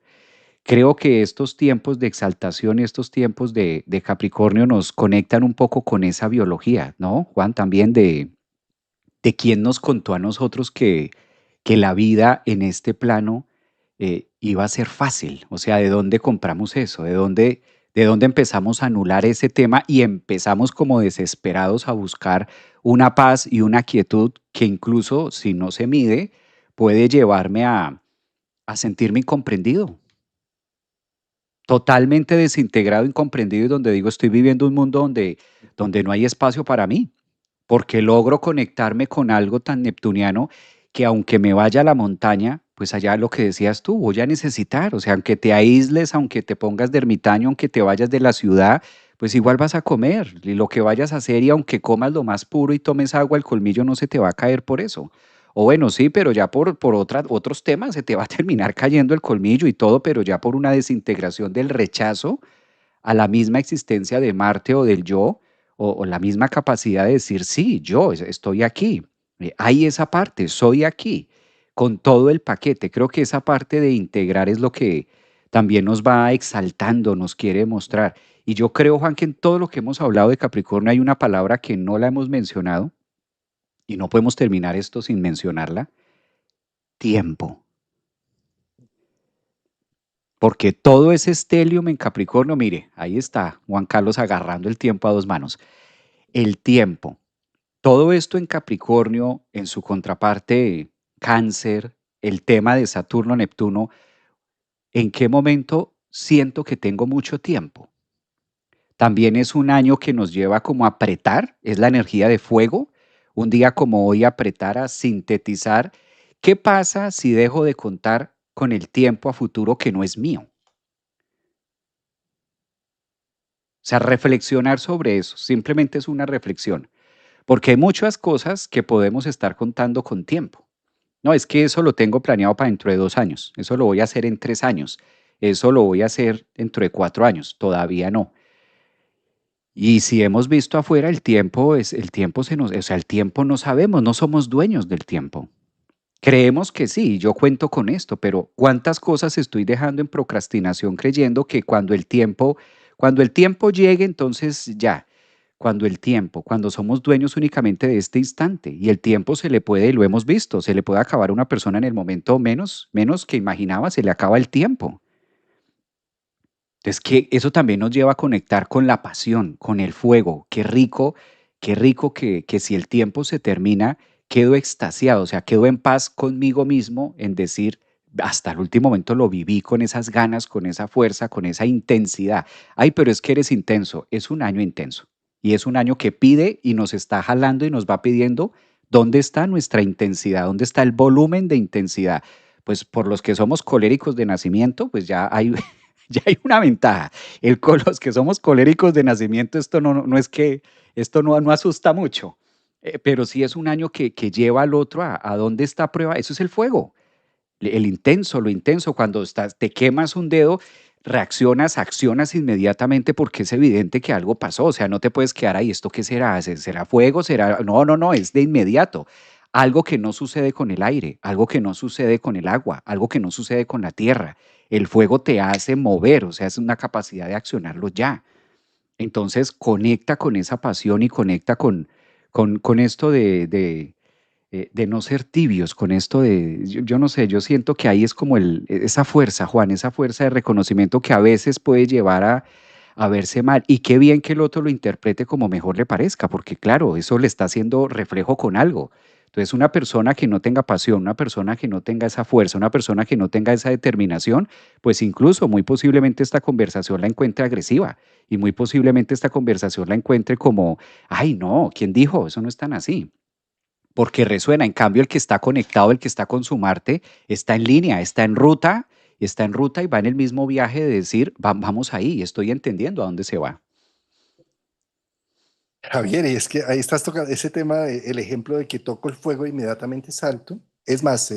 Creo que estos tiempos de exaltación y estos tiempos de Capricornio nos conectan un poco con esa biología, ¿no, Juan? También de quién nos contó a nosotros que la vida en este plano iba a ser fácil. O sea, ¿de dónde compramos eso? De dónde empezamos a anular ese tema y empezamos como desesperados a buscar una paz y una quietud que incluso si no se mide puede llevarme a sentirme incomprendido, totalmente desintegrado, incomprendido y donde digo estoy viviendo un mundo donde no hay espacio para mí? Porque logro conectarme con algo tan neptuniano que aunque me vaya a la montaña, pues allá lo que decías tú, voy a necesitar, o sea, aunque te aísles, aunque te pongas de ermitaño, aunque te vayas de la ciudad, pues igual vas a comer y lo que vayas a hacer y aunque comas lo más puro y tomes agua, el colmillo no se te va a caer por eso. O bueno, sí, pero ya por otros temas se te va a terminar cayendo el colmillo y todo, pero ya por una desintegración del rechazo a la misma existencia de Marte o del yo, o la misma capacidad de decir, sí, yo estoy aquí, hay esa parte, soy aquí, con todo el paquete. Creo que esa parte de integrar es lo que también nos va exaltando, nos quiere mostrar. Y yo creo, Juan, que en todo lo que hemos hablado de Capricornio hay una palabra que no la hemos mencionado y no podemos terminar esto sin mencionarla, tiempo. porque todo ese estelium en Capricornio, mire, ahí está Juan Carlos agarrando el tiempo a dos manos. El tiempo, todo esto en Capricornio, en su contraparte Cáncer, el tema de Saturno, Neptuno, ¿en qué momento siento que tengo mucho tiempo? También es un año que nos lleva como a apretar, es la energía de fuego, un día como hoy apretar a sintetizar. ¿Qué pasa si dejo de contar con el tiempo a futuro que no es mío? O sea, reflexionar sobre eso, simplemente es una reflexión, porque hay muchas cosas que podemos estar contando con tiempo. No, es que eso lo tengo planeado para dentro de 2 años, eso lo voy a hacer en 3 años, eso lo voy a hacer dentro de 4 años, todavía no. Y si hemos visto afuera, el tiempo se nos, o sea, el tiempo no sabemos, no somos dueños del tiempo. Creemos que sí, yo cuento con esto, pero ¿cuántas cosas estoy dejando en procrastinación creyendo que cuando el tiempo llegue, entonces ya, cuando somos dueños únicamente de este instante y el tiempo se le puede, y lo hemos visto, se le puede acabar a una persona en el momento menos que imaginaba, se le acaba el tiempo. Entonces, que eso también nos lleva a conectar con la pasión, con el fuego. Qué rico que si el tiempo se termina, quedo extasiado, o sea, quedo en paz conmigo mismo en decir, hasta el último momento lo viví con esas ganas, con esa fuerza, con esa intensidad. Ay, pero es que eres intenso. Es un año intenso. Y es un año que pide y nos está jalando y nos va pidiendo dónde está nuestra intensidad, dónde está el volumen de intensidad. Pues por los que somos coléricos de nacimiento, pues ya hay, ya hay una ventaja. Los que somos coléricos de nacimiento, esto no es que, esto no asusta mucho, pero sí es un año que lleva al otro a dónde está a prueba. Eso es el fuego, el intenso, lo intenso. Cuando te quemas un dedo, reaccionas, accionas inmediatamente porque es evidente que algo pasó. O sea, no te puedes quedar ahí, ¿esto qué será? ¿Será fuego? ¿Será? No, es de inmediato. Algo que no sucede con el aire, algo que no sucede con el agua, algo que no sucede con la tierra. El fuego te hace mover, o sea, es una capacidad de accionarlo ya. Entonces, conecta con esa pasión y conecta con esto de no ser tibios, con esto yo no sé, yo siento que ahí es como esa fuerza, Juan, esa fuerza de reconocimiento que a veces puede llevar a verse mal. Y qué bien que el otro lo interprete como mejor le parezca, porque claro, eso le está haciendo reflejo con algo. Entonces, una persona que no tenga pasión, una persona que no tenga esa fuerza, una persona que no tenga esa determinación, pues incluso muy posiblemente esta conversación la encuentre agresiva y muy posiblemente esta conversación la encuentre como, ay, no, ¿quién dijo? Eso no es tan así porque resuena. En cambio, el que está conectado, el que está con su Marte, está en línea, está en ruta y va en el mismo viaje de decir, vamos ahí, estoy entendiendo a dónde se va. Javier, y es que ahí estás tocando ese tema, el ejemplo de que toco el fuego e inmediatamente salto. Es más,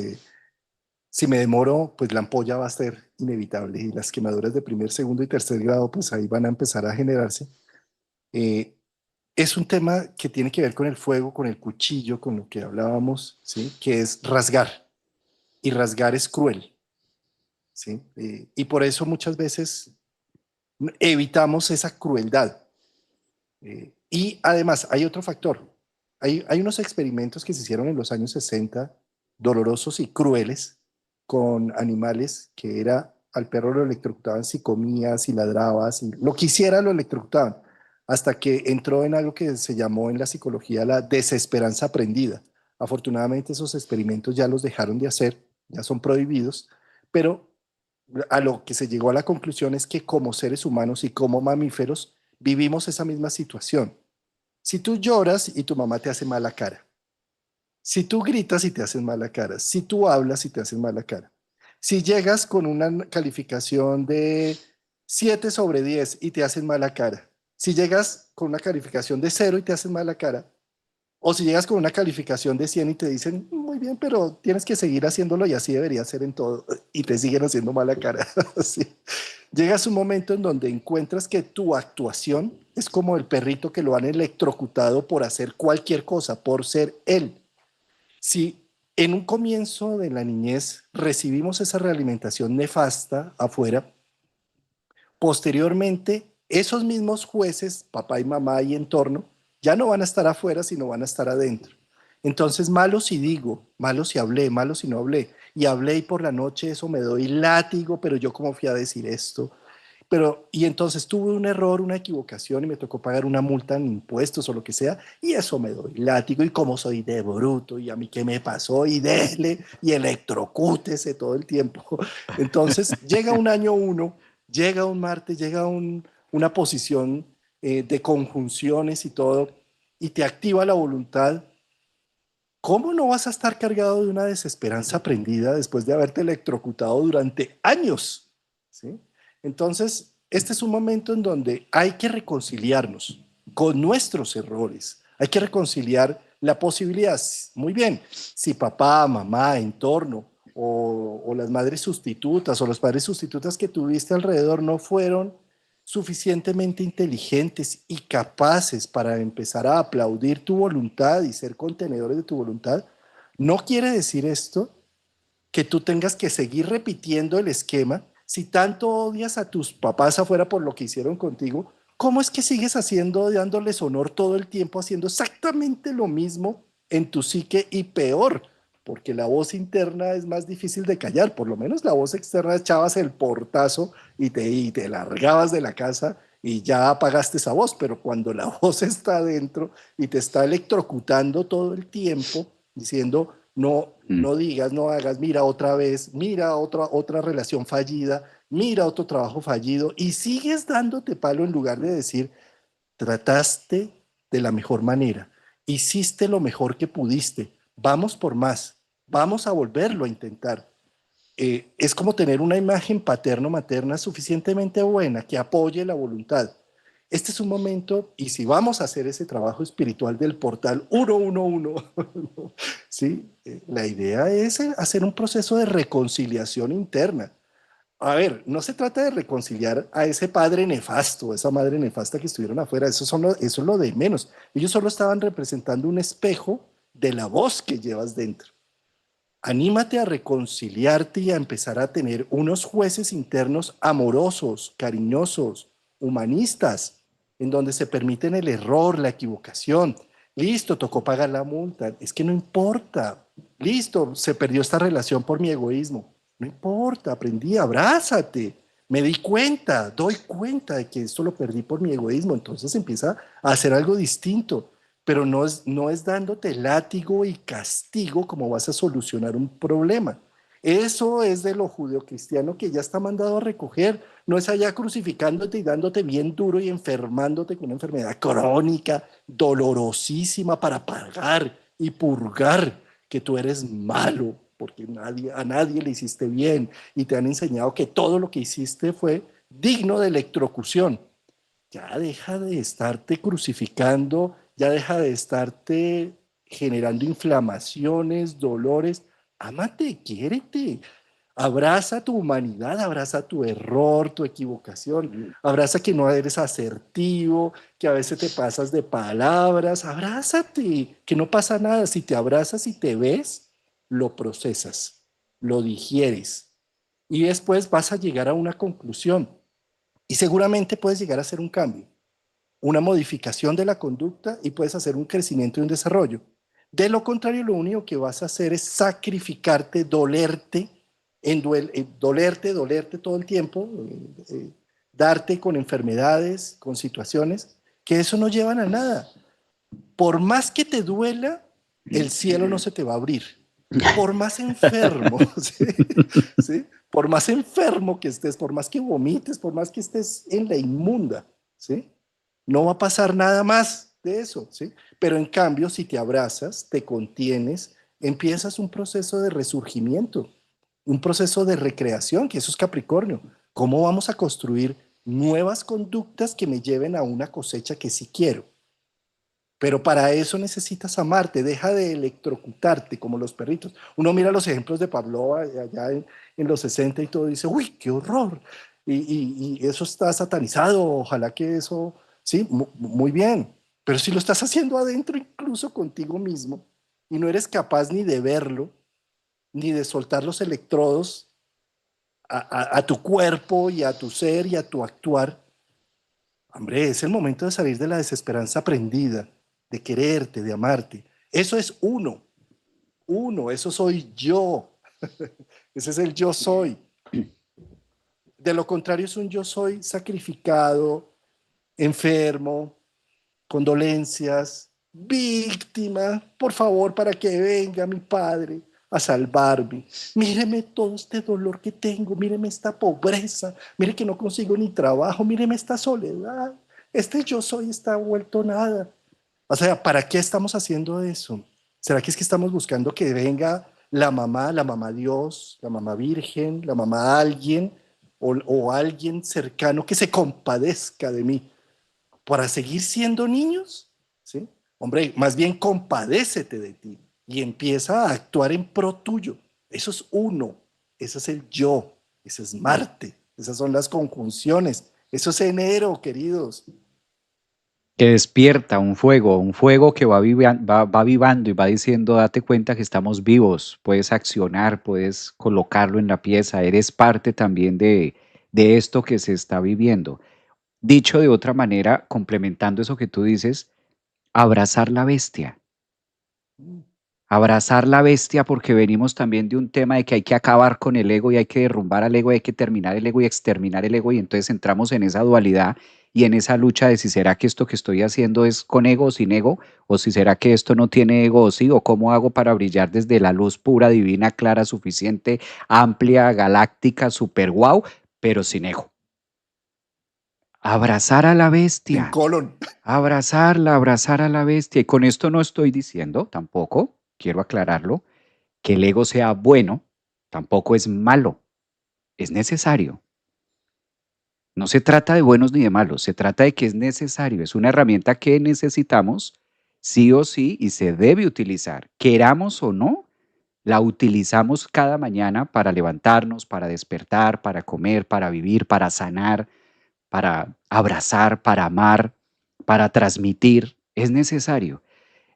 si me demoro, pues la ampolla va a ser inevitable y las quemaduras de primer, segundo y tercer grado, pues ahí van a empezar a generarse. Eh, es un tema que tiene que ver con el fuego, con el cuchillo, con lo que hablábamos, ¿sí? Que es rasgar. Y rasgar es cruel, ¿sí? Y por eso muchas veces evitamos esa crueldad. Y además hay otro factor. Hay unos experimentos que se hicieron en los años 60, dolorosos y crueles, con animales que era, al perro lo electrocutaban si comía, si ladraba, si lo quisiera lo electrocutaban, hasta que entró en algo que se llamó en la psicología la desesperanza aprendida. Afortunadamente esos experimentos ya los dejaron de hacer, ya son prohibidos, pero a lo que se llegó a la conclusión es que como seres humanos y como mamíferos vivimos esa misma situación. Si tú lloras y tu mamá te hace mala cara, si tú gritas y te hacen mala cara, si tú hablas y te hacen mala cara, si llegas con una calificación de 7 sobre 10 y te hacen mala cara, si llegas con una calificación de 0 y te hacen mala cara, o si llegas con una calificación de 100 y te dicen, muy bien, pero tienes que seguir haciéndolo y así debería ser en todo, y te siguen haciendo mala cara. Sí. Llegas un momento en donde encuentras que tu actuación es como el perrito que lo han electrocutado por hacer cualquier cosa, por ser él. Si en un comienzo de la niñez recibimos esa realimentación nefasta afuera, posteriormente esos mismos jueces, papá y mamá y entorno, ya no van a estar afuera, sino van a estar adentro. Entonces, malo si digo, malo si hablé, malo si no hablé. Y hablé y por la noche eso me doy látigo, pero yo cómo fui a decir esto. Pero, y entonces tuve un error, una equivocación y me tocó pagar una multa en impuestos o lo que sea, y eso me doy látigo y como soy de bruto y a mí qué me pasó y dele y electrocútese todo el tiempo. Entonces llega un año uno, llega un Marte, llega una posición de conjunciones y todo, y te activa la voluntad. ¿Cómo no vas a estar cargado de una desesperanza aprendida después de haberte electrocutado durante años? ¿Sí? Entonces, este es un momento en donde hay que reconciliarnos con nuestros errores. Hay que reconciliar la posibilidad. Muy bien, si papá, mamá, entorno o las madres sustitutas o los padres sustitutas que tuviste alrededor no fueron suficientemente inteligentes y capaces para empezar a aplaudir tu voluntad y ser contenedores de tu voluntad, no quiere decir esto que tú tengas que seguir repitiendo el esquema. Si tanto odias a tus papás afuera por lo que hicieron contigo, ¿cómo es que sigues haciendo, dándoles honor todo el tiempo, haciendo exactamente lo mismo en tu psique y peor? Porque la voz interna es más difícil de callar, por lo menos la voz externa echabas el portazo y te largabas de la casa y ya apagaste esa voz, pero cuando la voz está adentro y te está electrocutando todo el tiempo, diciendo, no, Mm. no digas, no hagas, mira otra vez, mira otra relación fallida, mira otro trabajo fallido y sigues dándote palo en lugar de decir, trataste de la mejor manera, hiciste lo mejor que pudiste, vamos por más, vamos a volverlo a intentar. Es como tener una imagen paterno-materna suficientemente buena que apoye la voluntad. Este es un momento, y si vamos a hacer ese trabajo espiritual del portal 111, ¿sí? La idea es hacer un proceso de reconciliación interna. A ver, no se trata de reconciliar a ese padre nefasto, a esa madre nefasta que estuvieron afuera, eso es lo de menos. Ellos solo estaban representando un espejo de la voz que llevas dentro. Anímate a reconciliarte y a empezar a tener unos jueces internos amorosos, cariñosos, humanistas, en donde se permiten el error, la equivocación. Listo, tocó pagar la multa. Es que no importa. Listo, se perdió esta relación por mi egoísmo. No importa, aprendí, abrázate. Me di cuenta, doy cuenta de que esto lo perdí por mi egoísmo. Entonces empieza a hacer algo distinto, pero no es dándote látigo y castigo como vas a solucionar un problema. Eso es de lo judeocristiano que ya está mandado a recoger. No es allá crucificándote y dándote bien duro y enfermándote con una enfermedad crónica, dolorosísima para pagar y purgar que tú eres malo, porque a nadie le hiciste bien y te han enseñado que todo lo que hiciste fue digno de electrocución. Ya deja de estarte crucificando, ya deja de estarte generando inflamaciones, dolores. Ámate, quiérete. Abraza tu humanidad, abraza tu error, tu equivocación, abraza que no eres asertivo, que a veces te pasas de palabras, abrázate, que no pasa nada. Si te abrazas y te ves, lo procesas, lo digieres y después vas a llegar a una conclusión y seguramente puedes llegar a hacer un cambio, una modificación de la conducta y puedes hacer un crecimiento y un desarrollo. De lo contrario, lo único que vas a hacer es sacrificarte, dolerte, dolerte todo el tiempo, darte con enfermedades, con situaciones, que eso no llevan a nada. Por más que te duela, el cielo no se te va a abrir. Por más enfermo, ¿sí? ¿Sí? Por más enfermo que estés, por más que vomites, por más que estés en la inmunda, ¿sí? No va a pasar nada más de eso, ¿sí? Pero en cambio, si te abrazas, te contienes, empiezas un proceso de resurgimiento, un proceso de recreación, que eso es Capricornio. ¿Cómo vamos a construir nuevas conductas que me lleven a una cosecha que sí quiero? Pero para eso necesitas amarte, deja de electrocutarte como los perritos. Uno mira los ejemplos de Pavlova allá en los 60 y todo, y dice, uy, qué horror. Y eso está satanizado, ojalá que eso, sí, muy bien. Pero si lo estás haciendo adentro, incluso contigo mismo, y no eres capaz ni de verlo, ni de soltar los electrodos a tu cuerpo y a tu ser y a tu actuar, hombre, es el momento de salir de la desesperanza aprendida, de quererte, de amarte. Eso es uno, eso soy yo. Ese es el yo soy. De lo contrario es un yo soy sacrificado, enfermo, con dolencias, víctima, por favor, para que venga mi padre a salvarme. Míreme todo este dolor que tengo, míreme esta pobreza, mire que no consigo ni trabajo, míreme esta soledad. Este yo soy está vuelto nada. O sea, ¿para qué estamos haciendo eso? ¿Será que es que estamos buscando que venga la mamá Dios, la mamá Virgen, la mamá alguien o alguien cercano que se compadezca de mí para seguir siendo niños? ¿Sí? Hombre, más bien compadécete de ti y empieza a actuar en pro tuyo. Eso es uno, ese es el yo, ese es Marte, esas son las conjunciones, eso es enero, queridos. Que despierta un fuego que va vivando y va diciendo, date cuenta que estamos vivos, puedes accionar, puedes colocarlo en la pieza, eres parte también de esto que se está viviendo. Dicho de otra manera, complementando eso que tú dices, abrazar la bestia. Abrazar la bestia porque venimos también de un tema de que hay que acabar con el ego y hay que derrumbar al ego y hay que terminar el ego y exterminar el ego y entonces entramos en esa dualidad y en esa lucha de si será que esto que estoy haciendo es con ego o sin ego o si será que esto no tiene ego o sí o cómo hago para brillar desde la luz pura, divina, clara, suficiente, amplia, galáctica, super wow, pero sin ego. Abrazar a la Sin bestia. colon. Abrazarla, abrazar a la bestia. Y con esto no estoy diciendo tampoco, quiero aclararlo, que el ego sea bueno, tampoco es malo, es necesario. No se trata de buenos ni de malos, se trata de que es necesario, es una herramienta que necesitamos sí o sí y se debe utilizar, queramos o no, la utilizamos cada mañana para levantarnos, para despertar, para comer, para vivir, para sanar, para abrazar, para amar, para transmitir, es necesario.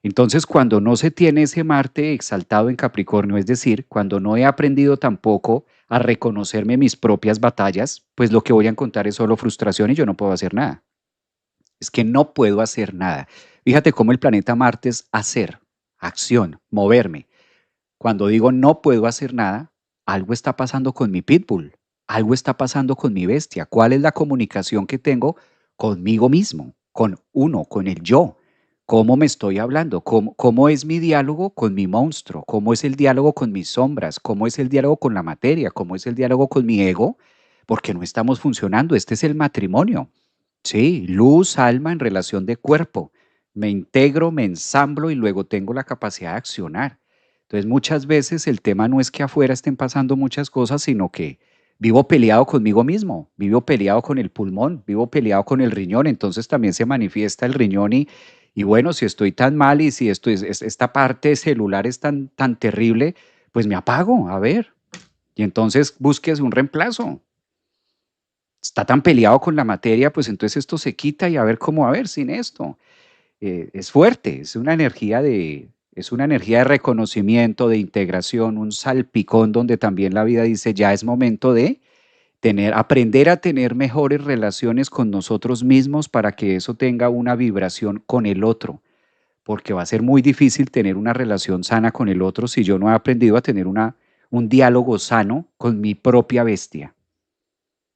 Entonces, cuando no se tiene ese Marte exaltado en Capricornio, es decir, cuando no he aprendido tampoco a reconocerme mis propias batallas, pues lo que voy a encontrar es solo frustración y yo no puedo hacer nada. Es que no puedo hacer nada. Fíjate cómo el planeta Marte es hacer, acción, moverme. Cuando digo no puedo hacer nada, algo está pasando con mi pitbull, algo está pasando con mi bestia. ¿Cuál es la comunicación que tengo conmigo mismo, con uno, con el yo? ¿Cómo me estoy hablando? ¿Cómo es mi diálogo con mi monstruo? ¿Cómo es el diálogo con mis sombras? ¿Cómo es el diálogo con la materia? ¿Cómo es el diálogo con mi ego? Porque no estamos funcionando. Este es el matrimonio. Sí, luz, alma en relación de cuerpo. Me integro, me ensamblo y luego tengo la capacidad de accionar. Entonces, muchas veces el tema no es que afuera estén pasando muchas cosas, sino que vivo peleado conmigo mismo, vivo peleado con el pulmón, vivo peleado con el riñón, entonces también se manifiesta el riñón y bueno, si estoy tan mal y si esta parte celular es tan terrible, pues me apago, a ver. Y entonces busques un reemplazo. Está tan peleado con la materia, pues entonces esto se quita y a ver cómo, a ver, sin esto. Es fuerte, es una energía de reconocimiento, de integración, un salpicón donde también la vida dice, ya es momento de aprender a tener mejores relaciones con nosotros mismos para que eso tenga una vibración con el otro, porque va a ser muy difícil tener una relación sana con el otro si yo no he aprendido a tener un diálogo sano con mi propia bestia,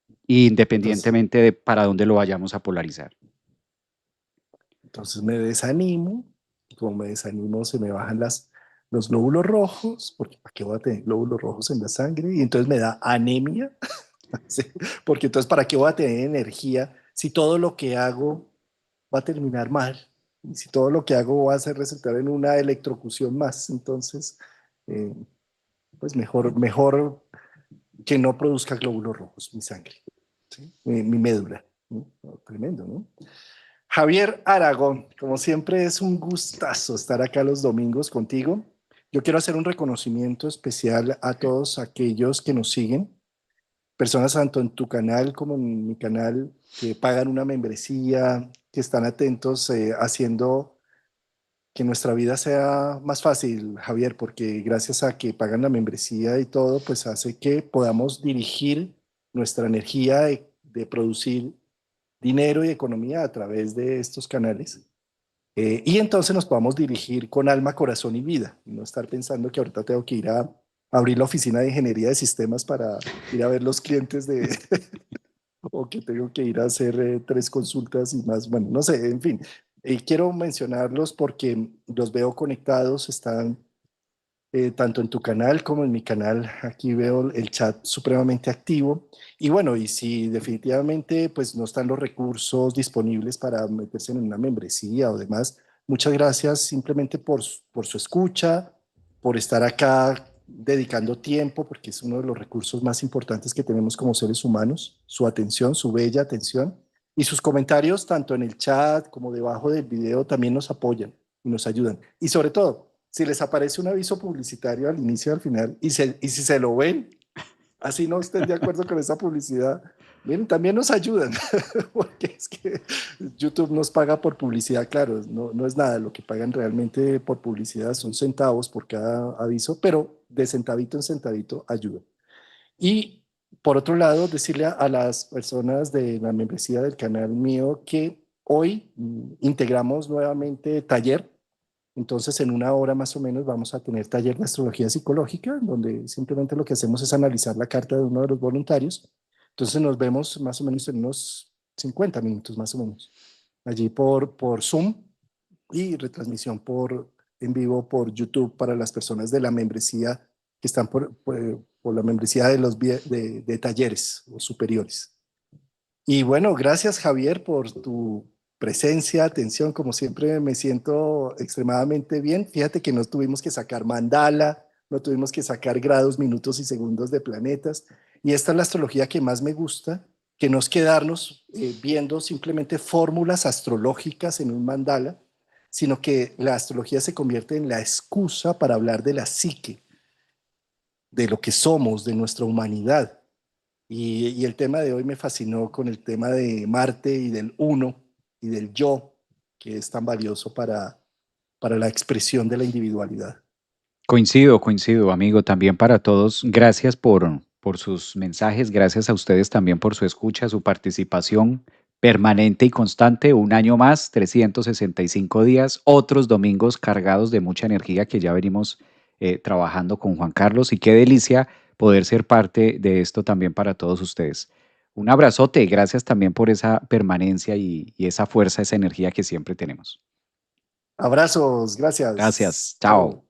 Entonces, independientemente de para dónde lo vayamos a polarizar. entonces me desanimo, y como me desanimo se me bajan los glóbulos rojos, porque ¿para qué voy a tener glóbulos rojos en la sangre? Y entonces me da anemia. Sí, porque entonces ¿para qué voy a tener energía si todo lo que hago va a terminar mal? Y si todo lo que hago va a hacer resultar en una electrocución más, entonces, eh, pues mejor que no produzca glóbulos rojos mi sangre, ¿sí? Mi médula. ¿No? Tremendo, ¿no? Javier Aragón, como siempre es un gustazo estar acá los domingos contigo. Yo quiero hacer un reconocimiento especial a todos aquellos que nos siguen, personas tanto en tu canal como en mi canal, que pagan una membresía, que están atentos haciendo que nuestra vida sea más fácil, Javier, porque gracias a que pagan la membresía y todo, pues hace que podamos dirigir nuestra energía de producir dinero y economía a través de estos canales. Y entonces nos podamos dirigir con alma, corazón y vida, y no estar pensando que ahorita tengo que ir a abrir la oficina de ingeniería de sistemas para ir a ver los clientes de, o que tengo que ir a hacer 3 consultas y más, bueno, no sé, en fin. Quiero mencionarlos porque los veo conectados, están tanto en tu canal como en mi canal. Aquí veo el chat supremamente activo. Y bueno, y si definitivamente pues no están los recursos disponibles para meterse en una membresía o demás, muchas gracias simplemente por su escucha, por estar acá dedicando tiempo, porque es uno de los recursos más importantes que tenemos como seres humanos, su atención, su bella atención. Y sus comentarios, tanto en el chat como debajo del video, también nos apoyan y nos ayudan. Y sobre todo, si les aparece un aviso publicitario al inicio y al final, y si se lo ven, así no estén de acuerdo con esa publicidad, miren, también nos ayudan, porque es que YouTube nos paga por publicidad, claro, no es nada, lo que pagan realmente por publicidad son centavos por cada aviso, pero de centavito en centavito ayuda. Y por otro lado, decirle a las personas de la membresía del canal mío que hoy integramos nuevamente taller. Entonces, en una hora más o menos vamos a tener taller de astrología psicológica, donde simplemente lo que hacemos es analizar la carta de uno de los voluntarios. Entonces, nos vemos más o menos en unos 50 minutos más o menos, allí por Zoom y retransmisión en vivo por YouTube para las personas de la membresía que están por la membresía de los de talleres o superiores. Y bueno, gracias Javier por tu presencia, atención, como siempre me siento extremadamente bien. Fíjate que no tuvimos que sacar mandala, no tuvimos que sacar grados, minutos y segundos de planetas. Y esta es la astrología que más me gusta, que no es quedarnos viendo simplemente fórmulas astrológicas en un mandala, sino que la astrología se convierte en la excusa para hablar de la psique, de lo que somos, de nuestra humanidad. Y el tema de hoy me fascinó con el tema de Marte y del uno y del yo, que es tan valioso para la expresión de la individualidad. Coincido, coincido, amigo. También para todos, gracias por sus mensajes, gracias a ustedes también por su escucha, su participación permanente y constante. Un año más, 365 días, otros domingos cargados de mucha energía que ya venimos trabajando con Juan Carlos y qué delicia poder ser parte de esto también para todos ustedes. Un abrazote, gracias también por esa permanencia y esa fuerza, esa energía que siempre tenemos. Abrazos, Gracias, gracias. chao. Chao.